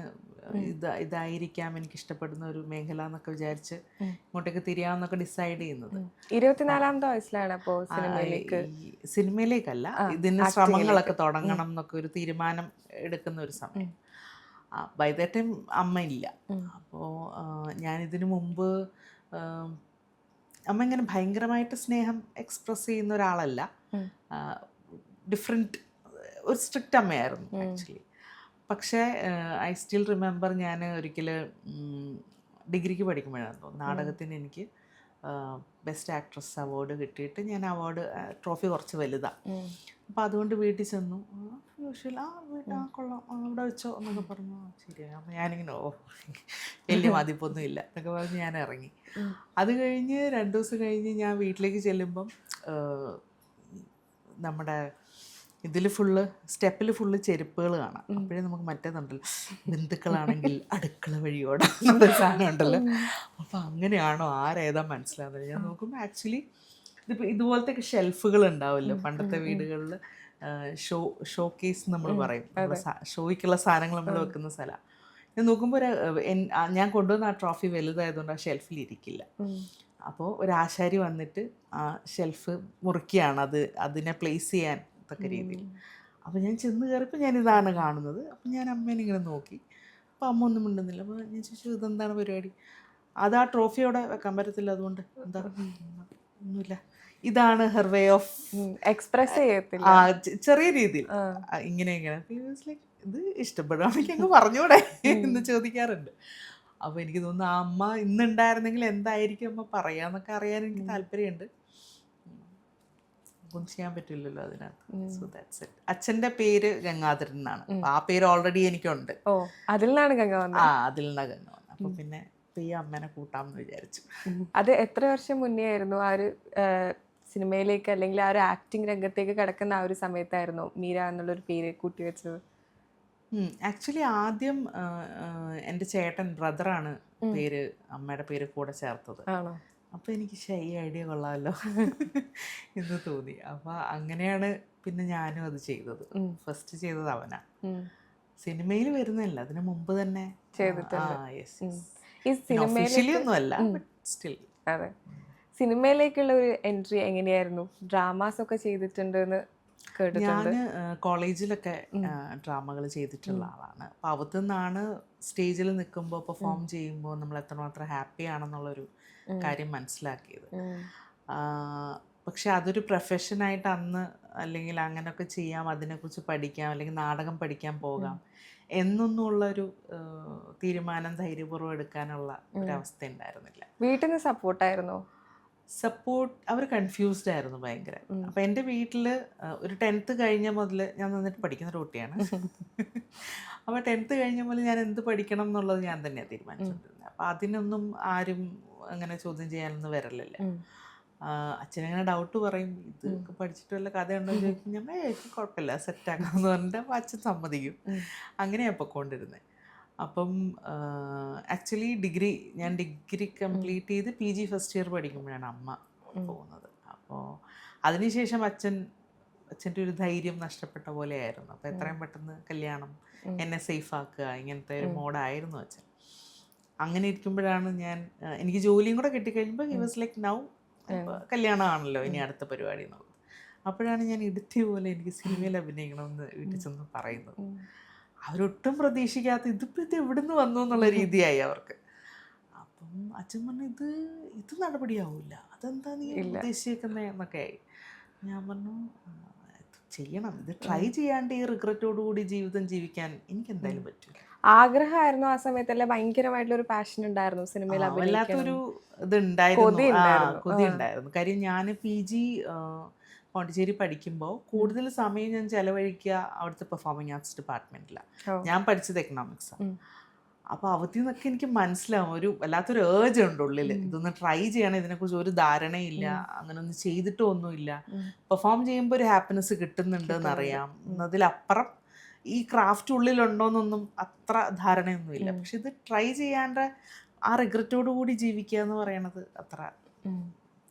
ഇതായിരിക്കാം എനിക്കിഷ്ടപ്പെടുന്ന ഒരു മേഖല എന്നൊക്കെ വിചാരിച്ച് ഇങ്ങോട്ടേക്ക് തിരിയാമെന്നൊക്കെ ഡിസൈഡ് ചെയ്യുന്നത്. 24ാമത്തെ വയസ്സിലാണ് അപ്പോൾ സിനിമയിലേക്കല്ല, ഇതിന് ശ്രമങ്ങളൊക്കെ തുടങ്ങണം എന്നൊക്കെ ഒരു തീരുമാനം എടുക്കുന്ന ഒരു സമയം. ബൈ ദ ടൈം അമ്മ ഇല്ല. അപ്പോൾ ഞാനിതിനു മുമ്പ് അമ്മ ഇങ്ങനെ ഭയങ്കരമായിട്ട് സ്നേഹം എക്സ്പ്രസ് ചെയ്യുന്ന ഒരാളല്ല. ഡിഫറെൻറ്റ് ഒരു സ്ട്രിക്റ്റ് അമ്മയായിരുന്നു ആക്ച്വലി. പക്ഷേ ഐ സ്റ്റിൽ റിമെമ്പർ, ഞാൻ ഒരിക്കൽ ഡിഗ്രിക്ക് പഠിക്കുമ്പോഴാണ് തോന്നുന്നു, നാടകത്തിന് എനിക്ക് ബെസ്റ്റ് ആക്ട്രസ് അവാർഡ് കിട്ടിയിട്ട് ഞാൻ ട്രോഫി കുറച്ച് വലുതാണ്. അപ്പോൾ അതുകൊണ്ട് വീട്ടിൽ ചെന്നു. യൂഷ്വൽ കൊള്ളാം, അവിടെ വെച്ചോ എന്നൊക്കെ പറഞ്ഞു. ശരിയാണ്. അപ്പോൾ ഞാനിങ്ങനെ വലിയ മതിപ്പൊന്നും ഇല്ല എന്നൊക്കെ പറഞ്ഞ് ഞാൻ ഇറങ്ങി. അത് കഴിഞ്ഞ് 2 ദിവസം കഴിഞ്ഞ് ഞാൻ വീട്ടിലേക്ക് ചെല്ലുമ്പം നമ്മുടെ സ്റ്റെപ്പിൽ ഫുള്ള് ചെരുപ്പുകൾ കാണാം. അപ്പോഴേ നമുക്ക് മറ്റേതുണ്ടല്ലോ, ബന്ധുക്കളാണെങ്കിൽ അടുക്കള വഴിയോടെ എന്നുള്ള സാധനം ഉണ്ടല്ലോ. അപ്പോൾ അങ്ങനെയാണോ ആരേതാ മനസ്സിലാകുന്നത്. ഞാൻ നോക്കുമ്പോൾ ആക്ച്വലി ഇതുപോലത്തെ ഷെൽഫുകൾ ഉണ്ടാവുമല്ലോ പണ്ടത്തെ വീടുകളിൽ, ഷോക്കേസ് നമ്മൾ പറയും, ഷോയ്ക്കുള്ള സാധനങ്ങൾ നമ്മൾ വെക്കുന്ന സ്ഥലമാണ്. ഞാൻ നോക്കുമ്പോൾ ഞാൻ കൊണ്ടുവന്ന ആ ട്രോഫി വലുതായതുകൊണ്ട് ആ ഷെൽഫിൽ ഇരിക്കില്ല. അപ്പോൾ ഒരു ആശാരി വന്നിട്ട് ആ ഷെൽഫ് മുറിക്കുകയാണ്, അതിനെ പ്ലേസ് ചെയ്യാൻ തക്ക രീതിയിൽ. അപ്പോൾ ഞാൻ ചെന്ന് കയറിയപ്പോൾ ഞാൻ ഇതാണ് കാണുന്നത്. അപ്പോൾ ഞാൻ അമ്മേനെ ഇങ്ങനെ നോക്കി. അപ്പോൾ അമ്മ ഒന്നും മിണ്ടുന്നില്ല. അപ്പോൾ ഞാൻ ചോദിച്ചു, ഇതെന്താണ് പരിപാടി? അത് ആ ട്രോഫി അവിടെ വെക്കാൻ പറ്റത്തില്ല, അതുകൊണ്ട് എന്താ ഒന്നുമില്ല. ഇതാണ് ഹെർ വേ ഓഫ് എക്സ്പ്രസ് ചെയ്യത്തില്ല, ചെറിയ രീതിയിൽ ഇങ്ങനെ. ഇത് ഇഷ്ടപ്പെടുകയാണെങ്കിൽ അങ്ങ് പറഞ്ഞൂടെ എന്ന് ചോദിക്കാറുണ്ട്. അപ്പോൾ എനിക്ക് തോന്നുന്നു ആ അമ്മ ഇന്നുണ്ടായിരുന്നെങ്കിൽ എന്തായിരിക്കും അമ്മ പറയാന്നൊക്കെ അറിയാൻ എനിക്ക് താല്പര്യമുണ്ട്. ഒന്നും ചെയ്യാൻ പറ്റില്ലല്ലോ അതിനകത്ത്. So that's it. അച്ഛൻ്റെ പേര് ഗംഗാധരൻ എന്നാണ്. ആ പേര് ഓൾറെഡി എനിക്കുണ്ട്. അതിൽ നിന്നാണ് ഗംഗ വന്നത്. അതിൽ നിന്നാണ് ഗംഗ വന്നത്. അപ്പോൾ പിന്നെ ഈ അമ്മേനെ കൂട്ടാമെന്ന് വിചാരിച്ചു. അത് എത്ര വർഷം മുന്നേ ആയിരുന്നു ആ ഒരു സിനിമയിലേക്ക് അല്ലെങ്കിൽ ആ ഒരു ആക്ടിങ് രംഗത്തേക്ക് കിടക്കുന്ന ആ ഒരു സമയത്തായിരുന്നു മീര എന്നുള്ളൊരു പേര് കൂട്ടിവെച്ചത്? ആക്ച്വലി ആദ്യം എൻ്റെ ചേട്ടൻ ബ്രദറാണ് അമ്മയുടെ പേര് കൂടെ ചേർത്തത്. അപ്പോൾ എനിക്ക് ഈ ഐഡിയ കൊള്ളാമല്ലോ എന്ന് തോന്നി. അപ്പോൾ അങ്ങനെയാണ് പിന്നെ ഞാനും അത് ചെയ്തത്. ഫസ്റ്റ് ചെയ്തത് അവനാ. സിനിമയിൽ വരുന്നില്ല, അതിന് മുമ്പ് തന്നെ ഒന്നുമല്ല. അതെ, സിനിമയിലേക്കുള്ള ഒരു എൻട്രി എങ്ങനെയായിരുന്നു? ഡ്രാമാസ് ഒക്കെ ചെയ്തിട്ടുണ്ടെന്ന് ഞാൻ കോളേജിലൊക്കെ ഡ്രാമകൾ ചെയ്തിട്ടുള്ള ആളാണ്. അപ്പോൾ അവിടുത്തെ നിന്നാണ് സ്റ്റേജിൽ നിൽക്കുമ്പോൾ പെർഫോം ചെയ്യുമ്പോൾ നമ്മൾ എത്രമാത്രം ഹാപ്പി ആണെന്നുള്ളൊരു കാര്യം മനസ്സിലാക്കിയത്. പക്ഷെ അതൊരു പ്രൊഫഷനായിട്ട് അന്ന് അല്ലെങ്കിൽ അങ്ങനെയൊക്കെ ചെയ്യാം, അതിനെക്കുറിച്ച് പഠിക്കാം, അല്ലെങ്കിൽ നാടകം പഠിക്കാൻ പോകാം എന്നൊന്നുമുള്ളൊരു തീരുമാനം ധൈര്യപൂർവ്വം എടുക്കാനുള്ള ഒരവസ്ഥ ഉണ്ടായിരുന്നില്ല. വീട്ടിൽ നിന്ന് സപ്പോർട്ടായിരുന്നോ? അവർ കൺഫ്യൂസ്ഡ് ആയിരുന്നു ഭയങ്കര. അപ്പം എൻ്റെ വീട്ടിൽ ഒരു 10th കഴിഞ്ഞ മുതൽ, ഞാൻ നന്നായിട്ട് പഠിക്കുന്ന ഒരു കുട്ടിയാണ്. അപ്പോൾ 10th കഴിഞ്ഞ മുതൽ ഞാൻ എന്ത് പഠിക്കണം എന്നുള്ളത് ഞാൻ തന്നെയാണ് തീരുമാനിച്ചിട്ടുണ്ടായിരുന്നത്. അപ്പോൾ അതിനൊന്നും ആരും അങ്ങനെ ചോദ്യം ചെയ്യാനൊന്നും വരലില്ല. അച്ഛനങ്ങനെ ഡൗട്ട് പറയും, ഇത് പഠിച്ചിട്ട് വല്ല കഥയുണ്ടോ ചോദിക്കും. ഞാൻ കുഴപ്പമില്ല, സെറ്റാക്കാമെന്ന് പറഞ്ഞിട്ട് അപ്പോൾ അച്ഛൻ സമ്മതിക്കും. അങ്ങനെയാണ് പൊയ്ക്കൊണ്ടിരുന്നത്. അപ്പം ആക്ച്വലി ഞാൻ ഡിഗ്രി കംപ്ലീറ്റ് ചെയ്ത് PG ഫസ്റ്റ് ഇയർ പഠിക്കുമ്പോഴാണ് അമ്മ പോകുന്നത്. അപ്പോൾ അതിനുശേഷം അച്ഛൻ്റെ ഒരു ധൈര്യം നഷ്ടപ്പെട്ട പോലെയായിരുന്നു. അപ്പോൾ എത്രയും പെട്ടെന്ന് കല്യാണം, എന്നെ സേഫ് ആക്കുക, ഇങ്ങനത്തെ ഒരു മോഡായിരുന്നു അച്ഛൻ. അങ്ങനെ ഇരിക്കുമ്പോഴാണ് എനിക്ക് ജോലിയും കൂടെ കിട്ടിക്കഴിയുമ്പോൾ ഹി വാസ് ലൈക്ക് നൗ കല്യാണമാണല്ലോ ഇനി അടുത്ത പരിപാടി എന്നുള്ളത്. അപ്പോഴാണ് ഞാൻ ഇടുത്തിയ പോലെ എനിക്ക് സിനിമയിൽ അഭിനയിക്കണമെന്ന് വീട്ടിൽ ചെന്ന് പറയുന്നത്. അവരൊട്ടും പ്രതീക്ഷിക്കാത്ത ഇതിപ്പോൾ ഇത് എവിടുന്ന് വന്നു എന്നുള്ള രീതിയായി അവർക്ക്. അപ്പം അച്ഛൻ പറഞ്ഞു ഇത് നടപടിയാവില്ല, അതെന്താ നീ ഉദ്ദേശിക്കുന്നത് എന്നൊക്കെ ആയി. ഞാൻ പറഞ്ഞു ഇത് ചെയ്യണം, ഇത് ട്രൈ ചെയ്യാണ്ട് ഈ റിഗ്രറ്റോടുകൂടി ജീവിതം ജീവിക്കാൻ എനിക്ക് എന്തായാലും പറ്റില്ല. ആഗ്രഹമായിരുന്നു ആ സമയത്തല്ലേ? ഭയങ്കരമായിട്ടുള്ള ഒരു പാഷൻ ഉണ്ടായിരുന്നു സിനിമയിൽ വല്ലാത്തൊരു ഇതുണ്ടായിരുന്നു, കൊതി ഉണ്ടായിരുന്നു. കാര്യം ഞാൻ PG പോണ്ടിച്ചേരി പഠിക്കുമ്പോൾ കൂടുതൽ സമയം ഞാൻ ചെലവഴിക്കുക അവിടുത്തെ പെർഫോമിംഗ് ആർട്സ് ഡിപ്പാർട്ട്മെന്റിലാണ്. ഞാൻ പഠിച്ചത് എക്കണോമിക്സാണ്. അപ്പോൾ അവധി നിന്നൊക്കെ എനിക്ക് മനസ്സിലാവും ഒരു വല്ലാത്തൊരു ഏർജ് ഉണ്ട് ഉള്ളിൽ, ഇതൊന്ന് ട്രൈ ചെയ്യണം, ഇതിനെക്കുറിച്ച് ഒരു ധാരണയില്ല, അങ്ങനെ ഒന്നും ചെയ്തിട്ടും ഒന്നുമില്ല. പെർഫോം ചെയ്യുമ്പോൾ ഒരു ഹാപ്പിനെസ് കിട്ടുന്നുണ്ട് എന്നറിയാം, എന്നതിലപ്പുറം ഈ ക്രാഫ്റ്റ് ഉള്ളിലുണ്ടോയെന്നൊന്നും അത്ര ധാരണയൊന്നുമില്ല. പക്ഷെ ഇത് ട്രൈ ചെയ്യാണ്ട് ആ റിഗ്രറ്റോടു കൂടി ജീവിക്കുക എന്ന് പറയണത് അത്ര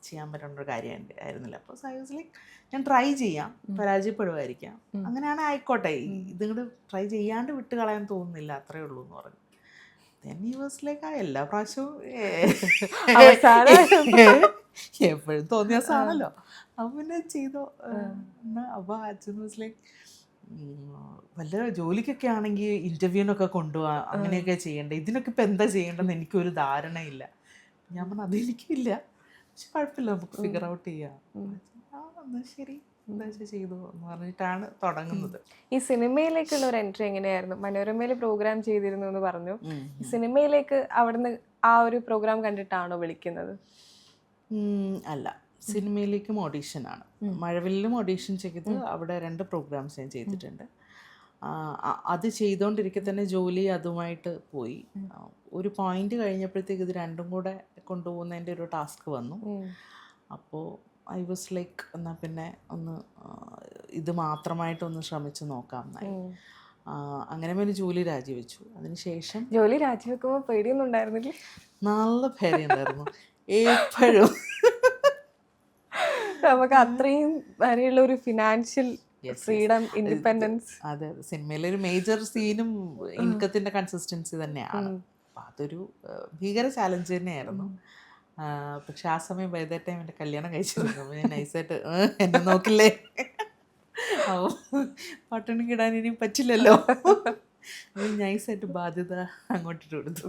ചെയ്യാൻ പറ്റുന്ന ഒരു കാര്യം ആയിരുന്നില്ല. അപ്പോൾ സൈസ്ലി ഞാൻ ട്രൈ ചെയ്യാം, പരാജയപ്പെടുമായിരിക്കാം, അങ്ങനെയാണ് ആയിക്കോട്ടെ, ഇതിങ്ങോട്ട് ട്രൈ ചെയ്യാണ്ട് വിട്ട് കളയാൻ തോന്നുന്നില്ല, അത്രേ ഉള്ളൂ എന്ന് പറഞ്ഞു. എല്ലാ പ്രാവശ്യവും എപ്പോഴും തോന്നിയ സാധനമല്ലോ, അപ്പം പിന്നെ ചെയ്തോ. അപ്പോൾ അച്ഛൻ വാസ് ലൈക്ക് വല്ല ജോലിക്കൊക്കെ ആണെങ്കിൽ ഇൻ്റർവ്യൂവിനൊക്കെ കൊണ്ടുപോവാ, അങ്ങനെയൊക്കെ ചെയ്യേണ്ടത്, ഇതിനൊക്കെ ഇപ്പം എന്താ ചെയ്യേണ്ടതെന്ന് എനിക്കൊരു ധാരണയില്ല. ഞാൻ പറഞ്ഞു അതെനിക്കില്ല, പക്ഷെ കുഴപ്പമില്ല, നമുക്ക് ഫിഗർ ഔട്ട് ചെയ്യാം. എന്നാൽ ശരി എന്താ വെച്ചാൽ ചെയ്തു എന്ന് പറഞ്ഞിട്ടാണ് തുടങ്ങുന്നത്. ഈ സിനിമയിലേക്കുള്ള ഒരു എൻട്രി എങ്ങനെയായിരുന്നു? മനോരമയിൽ പ്രോഗ്രാം ചെയ്തിരുന്നു എന്ന് പറഞ്ഞു. ഈ സിനിമയിലേക്ക് അവിടുന്ന് ആ ഒരു പ്രോഗ്രാം കണ്ടിട്ടാണോ വിളിക്കുന്നത്? അല്ല, സിനിമയിലേക്കും ഓഡീഷനാണ്. മഴവില്ലും ഓഡീഷൻ ചെയ്ത് അവിടെ 2 പ്രോഗ്രാംസ് ഞാൻ ചെയ്തിട്ടുണ്ട്. അത് ചെയ്തുകൊണ്ടിരിക്കെ തന്നെ ജോലി അതുമായിട്ട് പോയി. ഒരു പോയിന്റ് കഴിഞ്ഞപ്പോഴത്തേക്ക് ഇത് രണ്ടും കൂടെ കൊണ്ടുപോകുന്നതിൻ്റെ ഒരു ടാസ്ക് വന്നു. അപ്പോൾ ഐ വാസ് ലൈക്ക് എന്നാൽ പിന്നെ ഒന്ന് ഇത് മാത്രമായിട്ടൊന്ന് ശ്രമിച്ച് നോക്കാം എന്നായി. അങ്ങനെ പിന്നെ ജോലി രാജിവെച്ചു. അതിനുശേഷം ജോലി രാജിവെക്കുമ്പോൾ പേടിയൊന്നും ഉണ്ടായിരുന്നില്ലേ? നല്ല പേടിയുണ്ടായിരുന്നു എപ്പോഴും. നമുക്ക് അത്രയും വരെയുള്ള ഒരു ഫിനാൻഷ്യൽ ഫ്രീഡം, ഇൻഡിപെൻഡൻസ്. അതെ, സിനിമയിലൊരു മേജർ സീനും ഇൻകത്തിൻ്റെ കൺസിസ്റ്റൻസി തന്നെയാണ്. അപ്പം അതൊരു ഭീകര ചാലഞ്ച് തന്നെയായിരുന്നു. പക്ഷെ ആ സമയം ബൈ ദാറ്റ് ടൈം എൻ്റെ കല്യാണം കഴിച്ചിരുന്നു. അപ്പോൾ ഞാൻ നൈസായിട്ട് എന്നെ നോക്കില്ലേ, അപ്പോൾ പട്ടണം കിടാൻ ഇനി പറ്റില്ലല്ലോ, നൈസായിട്ട് ബാധ്യത അങ്ങോട്ടിട്ട് കൊടുത്തു.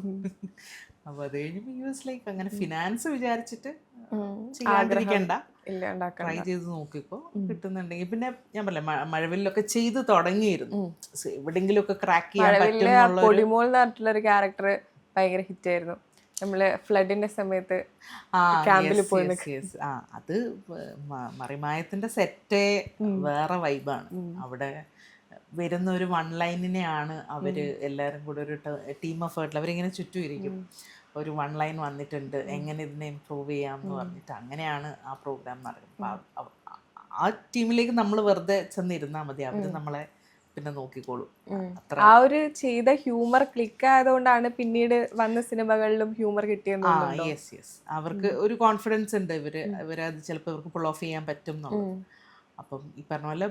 അപ്പോൾ അത് കഴിഞ്ഞപ്പോൾ യൂസ് ലൈക്ക് അങ്ങനെ ഫിനാൻസ് വിചാരിച്ചിട്ട് ചെയ്യാണ്ടിരിക്കണ്ട, ട്രൈ ചെയ്ത് നോക്കിക്കോ, കിട്ടുന്നുണ്ടെങ്കിൽ. പിന്നെ ഞാൻ പറഞ്ഞില്ല, മഴവില്ലൊക്കെ ചെയ്ത് തുടങ്ങിയിരുന്നു, എവിടെയെങ്കിലുമൊക്കെ ക്രാക്ക് ചെയ്യാൻ പറ്റും. പൊടിമോൾ എന്നായിട്ടുള്ളൊരു ക്യാരക്ടർ ഭയങ്കര ഹിറ്റ് ആയിരുന്നു. നമ്മള് ഫ്ലഡിന്റെ സമയത്ത് ക്യാമ്പിൽ പോയി. അത് മറിമായത്തിന്റെ സെറ്റേ വേറെ വൈബാണ്. അവിടെ വരുന്ന ഒരു 1 ലൈനിനെയാണ് അവര് എല്ലാവരും കൂടെ ഒരു ടീം എഫേർട്ടിൽ അവരിങ്ങനെ ചുറ്റും ഇരിക്കും. ഒരു 1 ലൈൻ വന്നിട്ടുണ്ട്, എങ്ങനെ ഇതിനെ ഇംപ്രൂവ് ചെയ്യാം എന്ന് പറഞ്ഞിട്ട് അങ്ങനെയാണ് ആ പ്രോഗ്രാം നടക്കുന്നത്. ആ ടീമിലേക്ക് നമ്മൾ വെറുതെ ചെന്നിരുന്നാൽ മതി, അവര് നമ്മളെ പിന്നെ നോക്കിക്കോളും. ആ ഒരു ചെയ്ത ഹ്യൂമർ ക്ലിക്ക് ആയതുകൊണ്ടാണ് പിന്നീട് വന്ന സിനിമകളിലും ഹ്യൂമർ കിട്ടിയെന്ന്. യെസ്, അവർക്ക് ഒരു കോൺഫിഡൻസ് ഉണ്ട്, ഇവരത് ചിലപ്പോൾ ഇവർക്ക് പുൾ ഓഫ് ചെയ്യാൻ പറ്റും എന്നുള്ളത്. അപ്പം ഈ പറഞ്ഞ പോലെ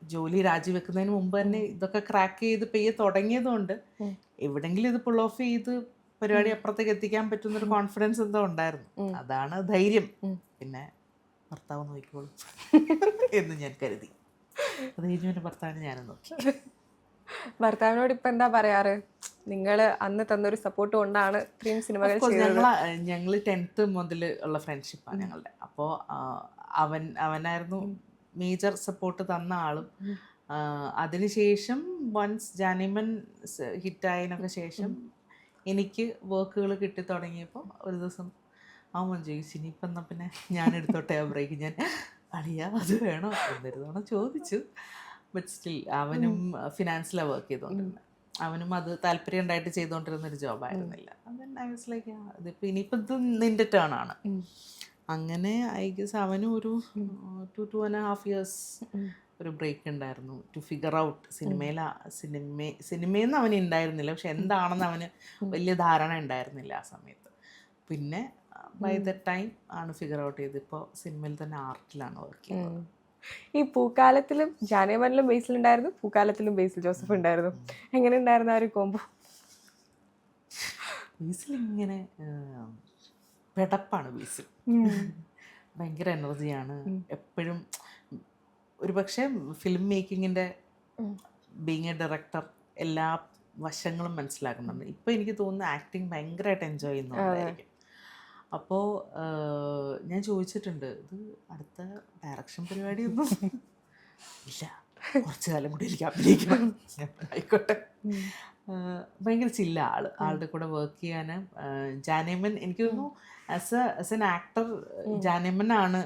ജോലി രാജിവെക്കുന്നതിന് മുമ്പ് തന്നെ ഇതൊക്കെ ക്രാക്ക് ചെയ്ത് പെയ്യെ തുടങ്ങിയതുകൊണ്ട് എവിടെങ്കിലും ഇത് പുൾ ഓഫ് ചെയ്ത് പരിപാടി അപ്പുറത്തേക്ക് എത്തിക്കാൻ പറ്റുന്നൊരു കോൺഫിഡൻസ് എന്തോ ഉണ്ടായിരുന്നു. അതാണ് ധൈര്യം. പിന്നെ ഭർത്താവ് നോക്കിക്കോളും എന്ന് ഞാൻ കരുതി. അത് കഴിഞ്ഞു പിന്നെ ഭർത്താവിനെ ഞാനും നോക്കി. ഭർത്താവിനോട് ഇപ്പം എന്താ പറയാറ്? നിങ്ങൾ അന്ന് തന്നൊരു സപ്പോർട്ട് കൊണ്ടാണ് ഇത്രയും സിനിമകൾ ചെയ്തത്. ഞങ്ങൾ 10th മുതൽ ഉള്ള ഫ്രണ്ട്ഷിപ്പാണ് ഞങ്ങളുടെ. അപ്പോൾ അവനായിരുന്നു മേജർ സപ്പോർട്ട് തന്ന ആളും. അതിനുശേഷം വൺസ് ജാനിമൻ ഹിറ്റായതിനൊക്കെ ശേഷം എനിക്ക് വർക്കുകൾ കിട്ടി തുടങ്ങിയപ്പോൾ ഒരു ദിവസം അവൻ ചോദിച്ചു, ഇനിയിപ്പം എന്നാൽ പിന്നെ ഞാൻ എടുത്തോട്ടെ ആ ബ്രേക്ക്. ഞാൻ അളിയാ അത് വേണോ എന്നൊരു തവണ ചോദിച്ചു. ബട്ട് സ്റ്റിൽ അവനും ഫിനാൻസിലാണ് വർക്ക് ചെയ്തുകൊണ്ടിരുന്നത്. അവനും അത് താല്പര്യം ഉണ്ടായിട്ട് ചെയ്തുകൊണ്ടിരുന്നൊരു ജോബായിരുന്നില്ല. ഐ വാസ് ലൈക്ക് ഇതിപ്പോൾ ഇനിയിപ്പോൾ ഇത് നിൻ്റെ ടേൺ ആണ്. അങ്ങനെ ഐ ഗസ് അവനും ഒരു 2.5 years ഒരു ബ്രേക്ക് ഉണ്ടായിരുന്നു ടു ഫിഗർ ഔട്ട്. സിനിമയെന്ന് അവന് ഉണ്ടായിരുന്നില്ല, പക്ഷെ എന്താണെന്ന് അവന് വലിയ ധാരണ ഉണ്ടായിരുന്നില്ല ആ സമയത്ത്. പിന്നെ ബൈ ദ ടൈം ആണ് ഫിഗർ ഔട്ട് ചെയ്ത് ഇപ്പോൾ സിനിമയിൽ തന്നെ ആർട്ടിലാണ് വർക്ക് ചെയ്യുന്നത്. ഈ പൂക്കാലത്തിലും ജാനേമനിലും ബേസിലുണ്ടായിരുന്നു, പൂക്കാലത്തിലും ബേസിൽ ജോസഫ് ഉണ്ടായിരുന്നു. എങ്ങനെ ഉണ്ടായിരുന്നു ആ ഒരു കോംബോ? ബേസിൽ ഇങ്ങനെ പെടപ്പാണ് ബേസിൽ. ഭയങ്കര എനർജിയാണ് എപ്പോഴും. ഒരു പക്ഷേ ഫിലിം മേക്കിങ്ങിൻ്റെ ബീങ് എ ഡയറക്ടർ എല്ലാ വശങ്ങളും മനസ്സിലാക്കുന്നുണ്ട്. ഇപ്പോൾ എനിക്ക് തോന്നുന്നു ആക്ടിങ് ഭയങ്കരമായിട്ട് എൻജോയ് ചെയ്യുന്നുണ്ടായിരിക്കും. അപ്പോൾ ഞാൻ ചോദിച്ചിട്ടുണ്ട്, ഇത് അടുത്ത ഡയറക്ഷൻ പരിപാടിയൊന്നും ഇല്ല, കുറച്ച് കാലം കൂടി എനിക്ക് അഭിനയിക്കണം. ആയിക്കോട്ടെ. ഭയങ്കര ചില്ല ആളുടെ കൂടെ വർക്ക് ചെയ്യാൻ. ജാനേമൻ എനിക്ക് തോന്നുന്നു ആസ് എൻ ആക്ടർ ജാനേമനാണ്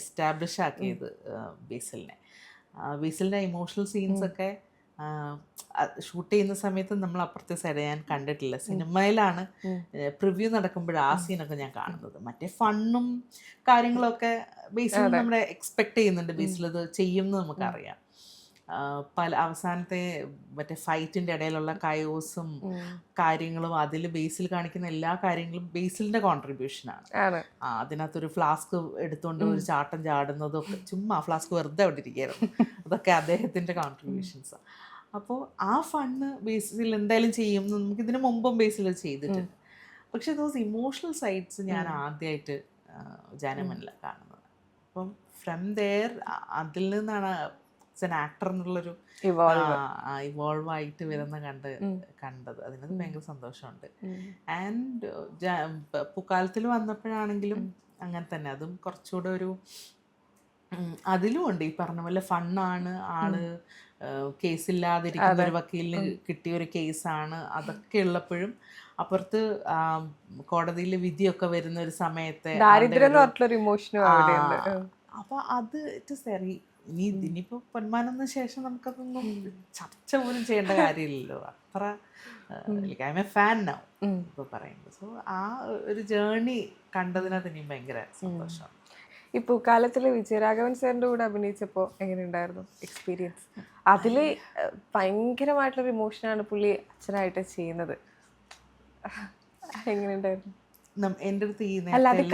എസ്റ്റാബ്ലിഷ് ആക്കിയത് ബേസിലിനെ. ബേസിലിൻ്റെ ഇമോഷണൽ സീൻസൊക്കെ ഷൂട്ട് ചെയ്യുന്ന സമയത്ത് നമ്മൾ അപ്പുറത്തെ സൈഡ് ഞാൻ കണ്ടിട്ടില്ല. സിനിമയിലാണ് പ്രിവ്യൂ നടക്കുമ്പോൾ ആ സീനൊക്കെ ഞാൻ കാണുന്നത്. മറ്റേ ഫണ്ണും കാര്യങ്ങളൊക്കെ ബേസിൽ നമ്മുടെ എക്സ്പെക്ട് ചെയ്യുന്നുണ്ട്. ബേസിൽ ഇത് ചെയ്യുമെന്ന് നമുക്കറിയാം. പല അവസാനത്തെ മറ്റേ ഫൈറ്റിൻ്റെ ഇടയിലുള്ള കയോസും കാര്യങ്ങളും അതിൽ ബേസിൽ കാണിക്കുന്ന എല്ലാ കാര്യങ്ങളും ബേസിലിൻ്റെ കോൺട്രിബ്യൂഷനാണ്. അതിനകത്തൊരു ഫ്ലാസ്ക് എടുത്തുകൊണ്ട് ഒരു ചാട്ടം ചാടുന്നതൊക്കെ ചുമ്മാ ഫ്ലാസ്ക് വെറുതെ അവിടെ ഇരിക്കുകയായിരുന്നു. അതൊക്കെ അദ്ദേഹത്തിൻ്റെ കോൺട്രിബ്യൂഷൻസാണ്. അപ്പോൾ ആ ഫണ്ണ് ബേസിൽ എന്തായാലും ചെയ്യും. നമുക്കിതിന് മുമ്പും ബേസിൽ ചെയ്തിട്ടുണ്ട്. പക്ഷെ ദോസ് ഇമോഷണൽ സൈഡ്സ് ഞാൻ ആദ്യമായിട്ട് ജാനമനിലാണ് കാണുന്നത്. അപ്പം ഫ്രം ദെയർ അതിൽ നിന്നാണ് ആക്ടർ എന്നുള്ളൊരു ഇവോൾവ് ആയിട്ട് വരുന്ന കണ്ടത്. അതിനകത്ത് ഭയങ്കര സന്തോഷമുണ്ട്. ആൻഡ് പൂക്കാലത്തിൽ വന്നപ്പോഴാണെങ്കിലും അങ്ങനെ തന്നെ, അതും കുറച്ചുകൂടെ ഒരു അതിലും ഉണ്ട് ഈ പറഞ്ഞ പോലെ ഫണ്ണാണ്. ആള് കേസില്ലാതിരിക്കുന്ന ഒരു വക്കീലിന് കിട്ടിയ ഒരു കേസാണ്. അതൊക്കെ ഉള്ളപ്പോഴും അപ്പുറത്ത് കോടതിയിൽ വിധിയൊക്കെ വരുന്ന ഒരു സമയത്തെ അപ്പൊ അത് ഇറ്റ് ഇസ് വെരി ഇനിയിപ്പോൾ പൊന്മാനൊന്നും ശേഷം നമുക്കതൊന്നും ചർച്ച പോലും ചെയ്യേണ്ട കാര്യമില്ലല്ലോ. അത്ര I M A fan now ഇപ്പോൾ പറയുന്നത്. സോ ആ ഒരു ജേർണി കണ്ടതിനകത്ത് ഇനിയും ഭയങ്കര സന്തോഷമാണ്. ഈ പൂക്കാലത്തിൽ വിജയരാഘവൻ സാറിൻ്റെ കൂടെ അഭിനയിച്ചപ്പോൾ എങ്ങനെയുണ്ടായിരുന്നു എക്സ്പീരിയൻസ്? അതിൽ ഭയങ്കരമായിട്ടുള്ളൊരു ഇമോഷനാണ് പുള്ളി അച്ഛനായിട്ട് ചെയ്യുന്നത്. എങ്ങനെയുണ്ടായിരുന്നു? എൻ്റെ അടുത്ത് ഈ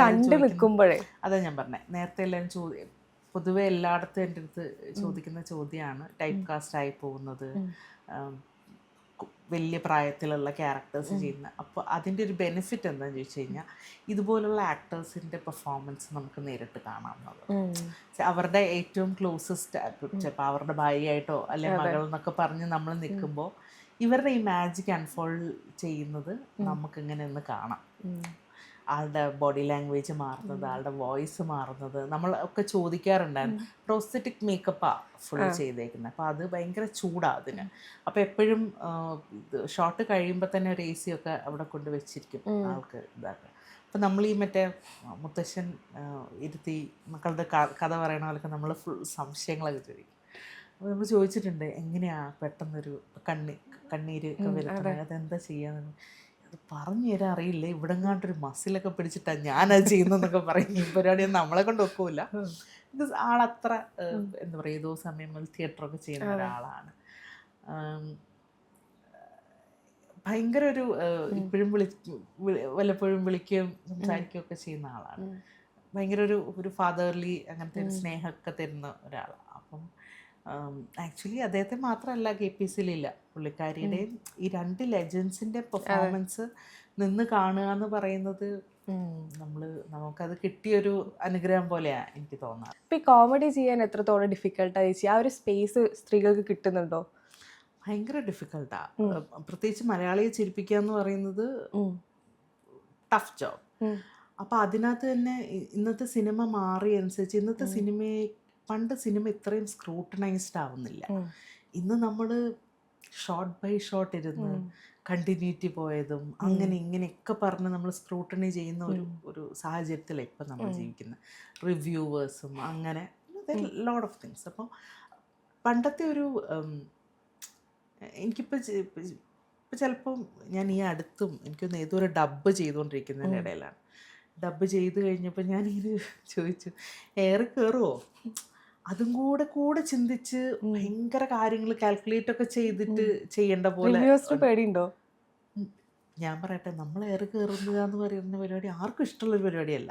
കണ്ടു നിൽക്കുമ്പോഴേ അതാ ഞാൻ പറഞ്ഞത്, നേരത്തെ എല്ലാവരും പൊതുവെ എല്ലായിടത്തും എൻ്റെ അടുത്ത് ചോദിക്കുന്ന ചോദ്യമാണ് ടൈപ്പ് കാസ്റ്റ് ആയി പോകുന്നത്, വലിയ പ്രായത്തിലുള്ള ക്യാരക്ടേഴ്സ് ചെയ്യുന്ന. അപ്പോൾ അതിൻ്റെ ഒരു ബെനിഫിറ്റ് എന്താണെന്ന് ചോദിച്ചു കഴിഞ്ഞാൽ ഇതുപോലുള്ള ആക്ടേഴ്സിൻ്റെ പെർഫോമൻസ് നമുക്ക് നേരിട്ട് കാണാവുന്നത്. അവരുടെ ഏറ്റവും ക്ലോസസ്റ്റ് ചിലപ്പോൾ അവരുടെ ഭാര്യയായിട്ടോ അല്ലെ മകൾ എന്നൊക്കെ പറഞ്ഞ് നമ്മൾ നിൽക്കുമ്പോൾ ഇവരുടെ ഈ മാജിക് അൺഫോൾഡ് ചെയ്യുന്നത് നമുക്കിങ്ങനെ ഒന്ന് കാണാം. ആളുടെ ബോഡി ലാംഗ്വേജ് മാറുന്നത്, ആളുടെ വോയിസ് മാറുന്നത്. നമ്മൾ ഒക്കെ ചോദിക്കാറുണ്ടായിരുന്നു, പ്രോസ്തെറ്റിക് മേക്കപ്പാണ് ഫുൾ ചെയ്തേക്കുന്നത്. അപ്പോൾ അത് ഭയങ്കര ചൂടാണ് അതിന്. അപ്പോൾ എപ്പോഴും ഷോട്ട് കഴിയുമ്പോൾ തന്നെ ഒരു AC ഒക്കെ അവിടെ കൊണ്ട് വെച്ചിരിക്കും ആൾക്ക് ഇതാക്കുക. അപ്പം നമ്മൾ ഈ മറ്റേ മുത്തശ്ശൻ ഇരുത്തി മക്കളുടെ കഥ പറയണ പോലൊക്കെ നമ്മൾ ഫുൾ സംശയങ്ങളൊക്കെ ചോദിക്കും. അപ്പോൾ നമ്മൾ ചോദിച്ചിട്ടുണ്ട് എങ്ങനെയാണ് പെട്ടെന്നൊരു കണ്ണീര് ഒക്കെ വരുന്നത്, അതെന്താ ചെയ്യാന്ന്. അത് പറഞ്ഞു തരാൻ അറിയില്ല, ഇവിടെങ്ങാണ്ടൊരു മസിലൊക്കെ പിടിച്ചിട്ടാണ് ഞാനത് ചെയ്യുന്നതെന്നൊക്കെ പറയും. ഈ പരിപാടിയൊന്നും നമ്മളെ കൊണ്ട് ഒക്കില്ല. ബിക്കോസ് ആളത്ര എന്താ പറയുക, ഏതോ സമയം തിയേറ്ററൊക്കെ ചെയ്യുന്ന ഒരാളാണ്. ഭയങ്കര ഒരു ഇപ്പോഴും വല്ലപ്പോഴും വിളിക്കുകയും സംസാരിക്കുകയും ഒക്കെ ചെയ്യുന്ന ആളാണ്. ഭയങ്കര ഒരു ഫാദർലി അങ്ങനത്തെ ഒരു സ്നേഹമൊക്കെ തരുന്ന ഒരാളാണ്. അപ്പം ആക്ച്വലി അദ്ദേഹത്തെ മാത്രമല്ല KPSCയിലില്ല, പുള്ളിക്കാരിയുടെയും ഈ 2 ലെജൻസിൻ്റെ പെർഫോമൻസ് നിന്ന് കാണുക എന്ന് പറയുന്നത് നമുക്കത് കിട്ടിയൊരു അനുഗ്രഹം പോലെയാണ് എനിക്ക് തോന്നുന്നത്. ഇപ്പം ഈ കോമഡി ചെയ്യാൻ എത്രത്തോളം ഡിഫിക്കൽട്ടായി? ആ ഒരു സ്പേസ് സ്ത്രീകൾക്ക് കിട്ടുന്നുണ്ടോ? ഭയങ്കര ഡിഫിക്കൽട്ടാണ്. പ്രത്യേകിച്ച് മലയാളിയെ ചിരിപ്പിക്കുക എന്ന് പറയുന്നത് ടഫ് ജോബ്. അപ്പം അതിനകത്ത് തന്നെ ഇന്നത്തെ സിനിമ മാറിയനുസരിച്ച് ഇന്നത്തെ പണ്ട് സിനിമ ഇത്രയും സ്ക്രൂട്ടനൈസ്ഡ് ആവുന്നില്ല. ഇന്ന് നമ്മൾ ഷോട്ട് ബൈ ഷോട്ട് ഇരുന്ന് കണ്ടിന്യൂറ്റി പോയതും അങ്ങനെ ഇങ്ങനെയൊക്കെ പറഞ്ഞ് നമ്മൾ സ്ക്രൂട്ടണി ചെയ്യുന്ന ഒരു സാഹചര്യത്തിലാണ് ഇപ്പം നമ്മൾ ജീവിക്കുന്നത്. റിവ്യൂവേഴ്സും അങ്ങനെ ലോട്ട് ഓഫ് തിങ്സ്. അപ്പോൾ പണ്ടത്തെ ഒരു എനിക്കിപ്പോൾ ചിലപ്പം ഞാൻ ഈ അടുത്തും എനിക്കൊന്ന് ഏതോ ഒരു ഡബ്ബ് ചെയ്തുകൊണ്ടിരിക്കുന്നതിൻ്റെ ഇടയിലാണ്. ഡബ്ബ് ചെയ്ത് കഴിഞ്ഞപ്പോൾ ഞാനിത് ചോദിച്ചു, എയർ കയറുമോ? അതും കൂടെ ചിന്തിച്ച് ഭയങ്കര കാര്യങ്ങൾ കാൽക്കുലേറ്റ് ഒക്കെ ചെയ്തിട്ട് ചെയ്യേണ്ട പോലെ. പേടിയുണ്ടോ? ഞാൻ പറയട്ടെ, നമ്മൾ എയർ കയറുക എന്ന് പറയുന്ന പരിപാടി ആർക്കും ഇഷ്ടമുള്ളൊരു പരിപാടിയല്ല.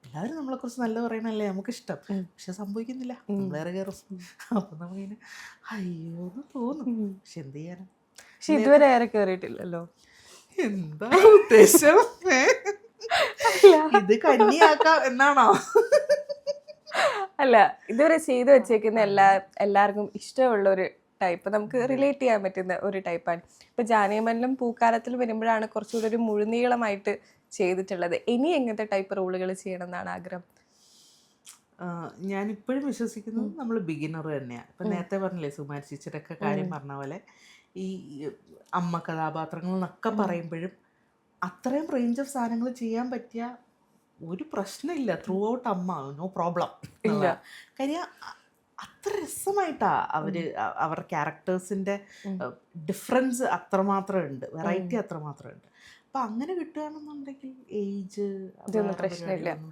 എല്ലാവരും നമ്മളെക്കുറിച്ച് നല്ല പറയണല്ലേ നമുക്കിഷ്ടം, പക്ഷെ സംഭവിക്കുന്നില്ല, നമ്മൾ എയർ കയറും. അപ്പം നമുക്കിങ്ങനെ അയ്യോ എന്ന് തോന്നും. പക്ഷെ എന്ത് ചെയ്യാനാ? പക്ഷെ ഇതുവരെ എയർ കയറിയിട്ടില്ലല്ലോ. എന്താ ഉദ്ദേശം? ഇത് കന്നിയാക്കാം എന്നാണോ? അല്ല ഇതുവരെ ചെയ്തു വെച്ചേക്കുന്ന എല്ലാവർക്കും ഇഷ്ടമുള്ള ഒരു ടൈപ്പ്, നമുക്ക് റിലേറ്റ് ചെയ്യാൻ പറ്റുന്ന ഒരു ടൈപ്പാണ്. ഇപ്പൊ ജാനകിമല്ലും പൂക്കാലത്തിൽ വരുമ്പോഴാണ് കുറച്ചുകൂടി ഒരു മുഴുനീളമായിട്ട് ചെയ്തിട്ടുള്ളത്. ഇനി എങ്ങനത്തെ ടൈപ്പ് റോളുകൾ ചെയ്യണം എന്നാണ് ആഗ്രഹം? ഞാനിപ്പോഴും വിശ്വസിക്കുന്നത് നമ്മൾ ബിഗിനർ തന്നെയാണ്. ഇപ്പം നേരത്തെ പറഞ്ഞില്ലേ സുമാരി ചേച്ചിയുടെ ഒക്കെ കാര്യം പറഞ്ഞ പോലെ ഈ അമ്മ കഥാപാത്രങ്ങൾ എന്നൊക്കെ പറയുമ്പോഴും അത്രയും റേഞ്ച് ഓഫ് സാധനങ്ങൾ ചെയ്യാൻ പറ്റിയ ഒരു പ്രശ്നമില്ല. ത്രൂ ഔട്ട് അമ്മ നോ പ്രോബ്ലം. കാര്യം അത്ര രസമായിട്ടാ അവരുടെ ക്യാരക്ടേഴ്സിൻ്റെ ഡിഫറൻസ് അത്രമാത്രം ഉണ്ട്, വെറൈറ്റി അത്രമാത്രം ഉണ്ട്. അപ്പം അങ്ങനെ കിട്ടുകയാണെന്നുണ്ടെങ്കിൽ ഏജ്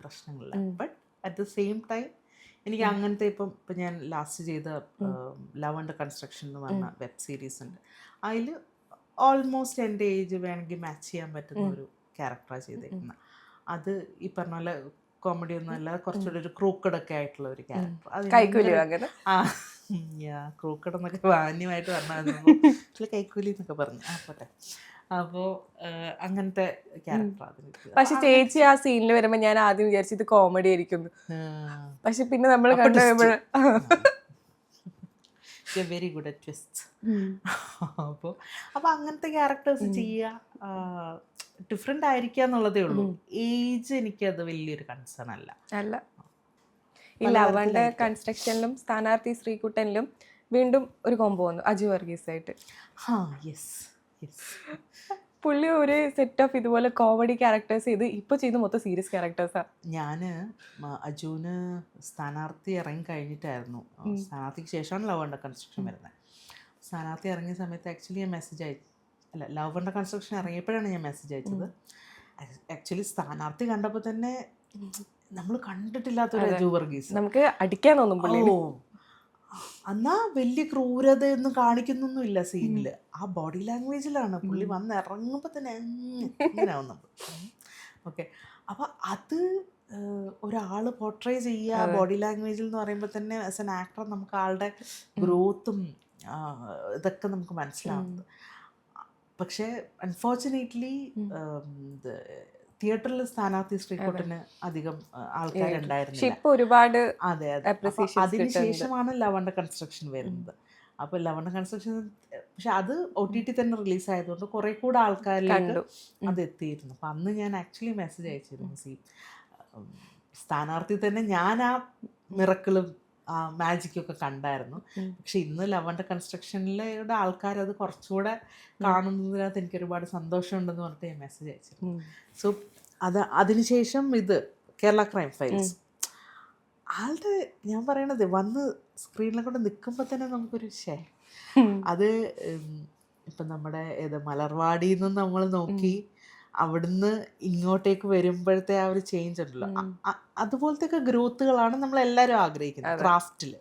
പ്രശ്നങ്ങളില്ല. But at the same time എനിക്ക് അങ്ങനത്തെ ഇപ്പം ഞാൻ ലാസ്റ്റ് ചെയ്ത ലവ് ആൻഡ് കൺസ്ട്രക്ഷൻ എന്ന് പറഞ്ഞ വെബ് സീരീസ് ഉണ്ട്. അതിൽ ഓൾമോസ്റ്റ് എൻ്റെ ഏജ് വേണമെങ്കിൽ മാച്ച് ചെയ്യാൻ പറ്റുന്ന ഒരു ക്യാരക്ടറാണ് ചെയ്തേക്കുന്നത്. അത് ഈ പറഞ്ഞ പോലെ കോമഡി ഒന്നും അല്ല, കുറച്ചുകൂടി ഒരു ക്രൂക്കഡൊക്കെ ആയിട്ടുള്ള ഒരു ക്യാരക്ടർ. ക്രൂക്കഡ് എന്നൊക്കെ മാന്യമായിട്ട് പറഞ്ഞാൽ കൈക്കൂലി എന്നൊക്കെ പറഞ്ഞു പോട്ടെ. അപ്പോൾ അങ്ങനത്തെ ക്യാരക്ടർ. പക്ഷെ ചേച്ചി ആ സീനിൽ വരുമ്പോൾ ഞാൻ ആദ്യം വിചാരിച്ചു ഇത് കോമഡി ആയിരിക്കും, പക്ഷെ പിന്നെ നമ്മൾ കണ്ടു വെരി ഗുഡ് അറ്റ് ട്വിസ്റ്റ്. അപ്പോൾ അങ്ങനത്തെ ക്യാരക്ടേഴ്സ് ചെയ്യുക, ഡിഫറെൻ്റ് ആയിരിക്കുക എന്നുള്ളതേ ഉള്ളൂ. ഏജ് എനിക്കത് വലിയൊരു കൺസേൺ അല്ല. ഈ ലവ് ആൻഡ് കൺസ്ട്രക്ഷനിലും സ്ഥാനാർത്ഥി ശ്രീകുട്ടനിലും വീണ്ടും ഒരു കോംബോ വന്നു അജു വർഗീസ് ആയിട്ട്. പുള്ളി ഒരു സെറ്റ് ഓഫ് ഇതുപോലെ കോമഡി ക്യാരക്ടേഴ്സ് ചെയ്ത് ഇപ്പൊ ചെയ്ത് മൊത്തം സീരിയസ് ക്യാരക്ടേഴ്സാ. ഞാൻ അജുവിന് സ്ഥാനാർത്ഥി ഇറങ്ങി കഴിഞ്ഞിട്ടായിരുന്നു, സ്ഥാനാർത്ഥിക്ക് ശേഷമാണ് ലവ് ആൻഡ് കൺസ്ട്രക്ഷൻ വരുന്നത്. സ്ഥാനാർത്ഥി ഇറങ്ങിയ സമയത്ത് ആക്ച്വലി ഞാൻ ലവ് ആൻഡ് കൺസ്ട്രക്ഷൻ ഇറങ്ങിയപ്പോഴാണ് ഞാൻ മെസ്സേജ് അയച്ചത്. ആക്ച്വലി സ്ഥാനാർത്ഥി കണ്ടപ്പോൾ തന്നെ നമ്മൾ കണ്ടിട്ടില്ലാത്തൊരു അജു വർഗീസ്, നമുക്ക് അടിക്കാൻ തോന്നും. എന്നാ വലിയ ക്രൂരതയൊന്നും കാണിക്കുന്നൊന്നും ഇല്ല സീനിൽ. ആ ബോഡി ലാംഗ്വേജിലാണ് പുള്ളി വന്ന് ഇറങ്ങുമ്പോൾ തന്നെ ഇങ്ങനെ ആവും നമ്മൾ. ഓക്കെ, അപ്പോൾ അത് ഒരാൾ പോർട്രേ ചെയ്യുക ബോഡി ലാംഗ്വേജിൽ എന്ന് പറയുമ്പോൾ തന്നെ ആസ് എൻ ആക്ടർ നമുക്ക് ആളുടെ ഗ്രോത്തും ഇതൊക്കെ നമുക്ക് മനസ്സിലാവുന്നത്. പക്ഷേ അൺഫോർച്ചുനേറ്റ്ലി തിയേറ്ററിൽ സ്ഥാനാർത്ഥി ശ്രീകുട്ടന് അധികം ആൾക്കാരുണ്ടായിരുന്നില്ല. അതെ, അതിനുശേഷമാണ് ലവ് ആൻഡ് കൺസ്ട്രക്ഷൻ വരുന്നത്. അപ്പോൾ ലവ് ആൻഡ് കൺസ്ട്രക്ഷൻ, പക്ഷെ അത് OTT തന്നെ റിലീസായതുകൊണ്ട് കുറെ കൂടെ ആൾക്കാരിലേക്ക് അത് എത്തിയിരുന്നു. അപ്പം അന്ന് ഞാൻ ആക്ച്വലി മെസ്സേജ് അയച്ചിരുന്നു, സ്ഥാനാർത്ഥി തന്നെ ഞാൻ ആ മിറക്കിളും ആ മാജിക്കൊക്കെ കണ്ടായിരുന്നു. പക്ഷെ ഇന്ന് ലവ് ആൻഡ് കൺസ്ട്രക്ഷനിലൂടെ ആൾക്കാരത് കുറച്ചുകൂടെ കാണുന്നതിനകത്ത് എനിക്ക് ഒരുപാട് സന്തോഷമുണ്ടെന്ന് പറഞ്ഞിട്ട് ഞാൻ മെസ്സേജ് അയച്ചിരുന്നു. സോ അതിനുശേഷം ഇത് കേരള ക്രൈം ഫയൽസ്, ആളുടെ ഞാൻ പറയണത് വന്ന് സ്ക്രീനിലെ കൊണ്ട് നിൽക്കുമ്പോൾ തന്നെ നമുക്കൊരു അത് ഇപ്പം നമ്മുടെ മലർവാടിയിൽ നിന്ന് നമ്മൾ നോക്കി അവിടുന്ന് ഇങ്ങോട്ടേക്ക് വരുമ്പോഴത്തെ ആ ഒരു ചേഞ്ച് ഉണ്ടല്ലോ, അതുപോലത്തെ ഒക്കെ ഗ്രോത്തുകളാണ് നമ്മളെല്ലാവരും ആഗ്രഹിക്കുന്നത് ക്രാഫ്റ്റിൽ.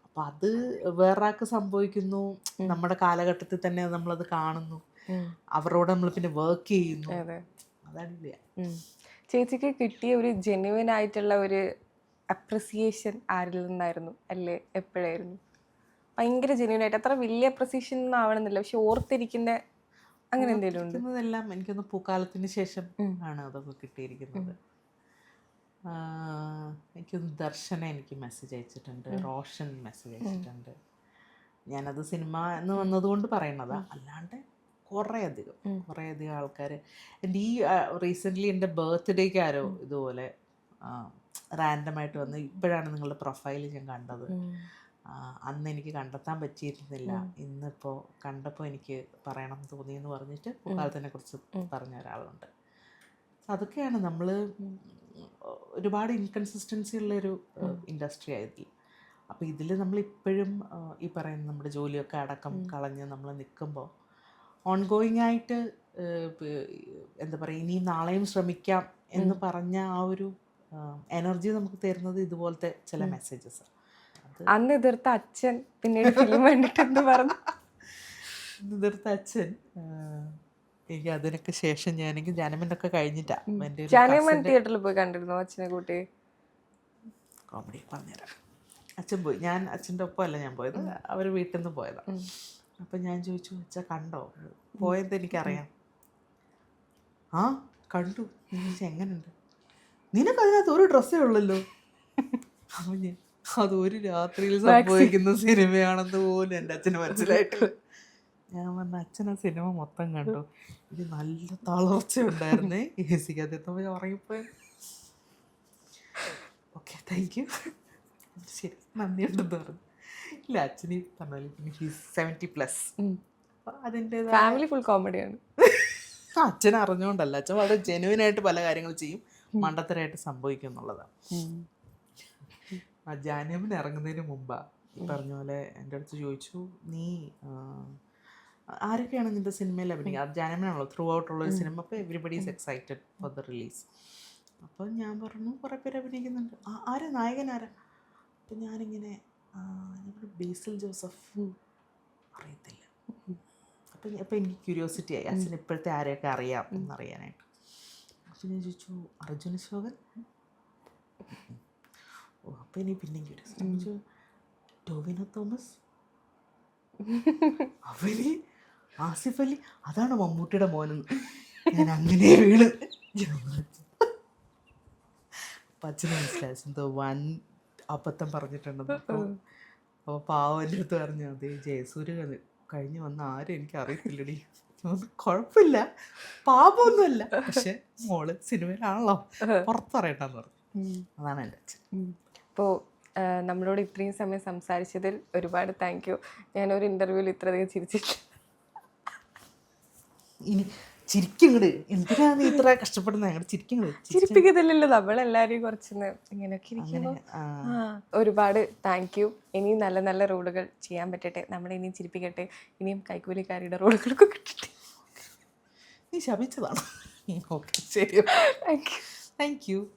അപ്പം അത് വേറൊരാൾക്ക് സംഭവിക്കുന്നു, നമ്മുടെ കാലഘട്ടത്തിൽ തന്നെ നമ്മളത് കാണുന്നു, അവരോട് നമ്മൾ പിന്നെ വർക്ക് ചെയ്യുന്നു. അതല്ല ചേച്ചിക്ക് കിട്ടിയ ഒരു ജെന്യുവൻ ആയിട്ടുള്ള ഒരു അപ്രിസിയേഷൻ ആരിൽ നിന്നായിരുന്നു അല്ലേ? എപ്പോഴായിരുന്നു ഭയങ്കര ജെന്യുവൻ ആയിട്ട്? അത്ര വലിയ അപ്രിസിയേഷൻ ഒന്നും ആവണമെന്നില്ല, പക്ഷെ ഓർത്തിരിക്കുന്ന അങ്ങനെ എന്തെങ്കിലും ഉണ്ട്? എല്ലാം എനിക്കൊന്ന് പൂക്കാലത്തിന് ശേഷം ആണ് അതൊക്കെ കിട്ടിയിരിക്കുന്നത്. എനിക്കൊന്ന് ദർശന എനിക്ക് മെസ്സേജ് അയച്ചിട്ടുണ്ട്, റോഷൻ മെസ്സേജ് അയച്ചിട്ടുണ്ട്. ഞാനത് സിനിമ എന്ന് വന്നതുകൊണ്ട് പറയണതാ, അല്ലാണ്ട് കുറേയധികം ആൾക്കാർ. എൻ്റെ ഈ റീസെൻ്റ്ലി എൻ്റെ ബർത്ത്ഡേക്ക് ആരോ ഇതുപോലെ റാൻഡമായിട്ട് വന്ന് ഇപ്പോഴാണ് നിങ്ങളുടെ പ്രൊഫൈൽ ഞാൻ കണ്ടത്, അന്ന് എനിക്ക് കണ്ടെത്താൻ പറ്റിയിരുന്നില്ല, ഇന്നിപ്പോൾ കണ്ടപ്പോൾ എനിക്ക് പറയണം തോന്നിയെന്ന് പറഞ്ഞിട്ട് പൂക്കാലത്തിനെ കുറിച്ച് പറഞ്ഞ ഒരാളുണ്ട്. അതൊക്കെയാണ് നമ്മൾ ഒരുപാട് ഇൻകൺസിസ്റ്റൻസി ഉള്ളൊരു ഇൻഡസ്ട്രി ആയതിൽ. അപ്പോൾ ഇതിൽ നമ്മളിപ്പോഴും ഈ പറയുന്ന നമ്മുടെ ജോലിയൊക്കെ അടക്കം കളഞ്ഞ് നമ്മൾ നിൽക്കുമ്പോൾ ഓൺഗോയിങ് ആയിട്ട് എന്താ പറയുക, ഇനിയും നാളെയും ശ്രമിക്കാം എന്ന് പറഞ്ഞ ആ ഒരു എനർജി നമുക്ക് തരുന്നത് ഇതുപോലത്തെ ചില മെസ്സേജസ്. അന്ന് എതിർത്ത അച്ഛൻ പിന്നീട് ഫിലിം കണ്ടിട്ട് എന്ത് പറഞ്ഞു? എതിർത്ത അച്ഛൻ എനിക്ക് അതിനൊക്കെ ശേഷം ഞാനെങ്കിൽ ജാനമനൊക്കെ കഴിഞ്ഞിട്ടാ തിയേറ്ററിൽ പോയി കണ്ടിരുന്നു അച്ഛനെ കൂട്ടി. കോമഡി പറഞ്ഞുതരാം. അച്ഛൻ പോയി, ഞാൻ അച്ഛൻ്റെ ഒപ്പമല്ല ഞാൻ പോയത്, അവർ വീട്ടിൽ നിന്ന് പോയതാണ്. അപ്പം ഞാൻ ചോദിച്ചു, അച്ഛാ കണ്ടോ? പോയത് എനിക്കറിയാം. ആ കണ്ടു. എങ്ങനെയുണ്ട്? നിനക്ക് അതിനകത്ത് ഒരു ഡ്രസ്സേ ഉള്ളല്ലോ. അപ്പം ഞാൻ അത് ഒരു രാത്രിയിൽ സംഭവിക്കുന്ന സിനിമയാണെന്ന് പോലും എൻ്റെ അച്ഛന് മനസ്സിലായിട്ടില്ല. ഞാൻ പറഞ്ഞ അച്ഛൻ ആ സിനിമ മൊത്തം കണ്ടു. ഇത് നല്ല തളർച്ച ഉണ്ടായിരുന്നേ സിക്കകത്ത് എത്തുമ്പോൾ ഞാൻ ഉറങ്ങിപ്പോയി. ഓക്കെ താങ്ക് യു, ശരി നന്ദിയുണ്ടെന്ന് പറഞ്ഞു. ഇല്ല അച്ഛന് പറഞ്ഞാലും പിന്നെ ഹീസ് 70+. അപ്പം അതിൻ്റെതായ ഫാമിലി ഫുൾ കോമഡിയാണ്. അച്ഛൻ അറിഞ്ഞുകൊണ്ടല്ല, അച്ഛൻ വളരെ ജെനുവിനായിട്ട് പല കാര്യങ്ങൾ ചെയ്യും, മണ്ടത്തരായിട്ട് സംഭവിക്കും എന്നുള്ളതാണ്. ആ ജാനമിന് ഇറങ്ങുന്നതിന് മുമ്പാ ഈ പറഞ്ഞ പോലെ എൻ്റെ അടുത്ത് ചോദിച്ചു, നീ ആരൊക്കെയാണ് നിൻ്റെ സിനിമയിൽ അഭിനയിക്കുക? ജാനമിനാണല്ലോ ത്രൂ ഔട്ടുള്ളൊരു സിനിമ, അപ്പോൾ everybody is excited for the release. അപ്പോൾ ഞാൻ പറഞ്ഞു കുറേ പേര് അഭിനയിക്കുന്നുണ്ട്. ആരാ നായകനാരാ? അപ്പം ഞാനിങ്ങനെ ബേസിൽ ജോസഫ് അറിയത്തില്ല. അപ്പം എനിക്ക് ക്യൂരിയോസിറ്റി ആയി അച്ഛൻ ഇപ്പോഴത്തെ ആരെയൊക്കെ അറിയാം എന്നറിയാനായിട്ട്. അപ്പം ഞാൻ ചോദിച്ചു അർജുൻ അശോകൻ. ഓ അപ്പം ഇനി പിന്നെയും ക്യൂരിയോസിറ്റി. ടോവിനോ തോമസ്, അവന് ആസിഫ് അലി, അതാണ് മമ്മൂട്ടിയുടെ മോനെന്ന്. ഞാൻ അങ്ങനെ വീണ്. അപ്പം അച്ഛന് മനസ്സിലായി എന്തോ വൻ അബദ്ധം പറഞ്ഞിട്ടുണ്ടെന്ന്. അപ്പോൾ പാവം എൻ്റെ അടുത്ത് പറഞ്ഞു, അതേ ജയസൂര്യ കഴിഞ്ഞ് വന്ന ആരും എനിക്ക് അറിയത്തില്ലടി. കുഴപ്പമില്ല, പാപമൊന്നുമല്ല, പക്ഷെ മോള് സിനിമയിലാണല്ലോ, പുറത്തറിയണ്ടെന്ന് പറഞ്ഞു. അതാണ് എൻ്റെ അച്ഛൻ. അപ്പോൾ നമ്മളോട് ഇത്രയും സമയം സംസാരിച്ചതിൽ ഒരുപാട് താങ്ക് യു. ഞാനൊരു ഇൻ്റർവ്യൂവിൽ ഇത്രയധികം ചിരിച്ചിട്ടില്ല. ഇനി ചിരിക്കങ്ങട്, എന്തിനാ നീ ഇത്ര കഷ്ടപ്പെടുന്നത്? ഞങ്ങൾ ചിരിക്കങ്ങട്. ചിരിപ്പിക്കത്തില്ലല്ലോ, നമ്മളെല്ലാവരെയും കുറച്ചൊന്ന് ഇങ്ങനെയൊക്കെ ഇരിക്കുമ്പോൾ. ഒരുപാട് താങ്ക് യു. ഇനിയും നല്ല നല്ല റോളുകൾ ചെയ്യാൻ പറ്റട്ടെ, നമ്മളെ ഇനിയും ചിരിപ്പിക്കട്ടെ, ഇനിയും കൈക്കൂലിക്കാരിയുടെ റോളുകളൊക്കെ കിട്ടട്ടെ. നീ ശപിച്ചതാണ്. ഓക്കെ ശരി, താങ്ക് യു. Thank you.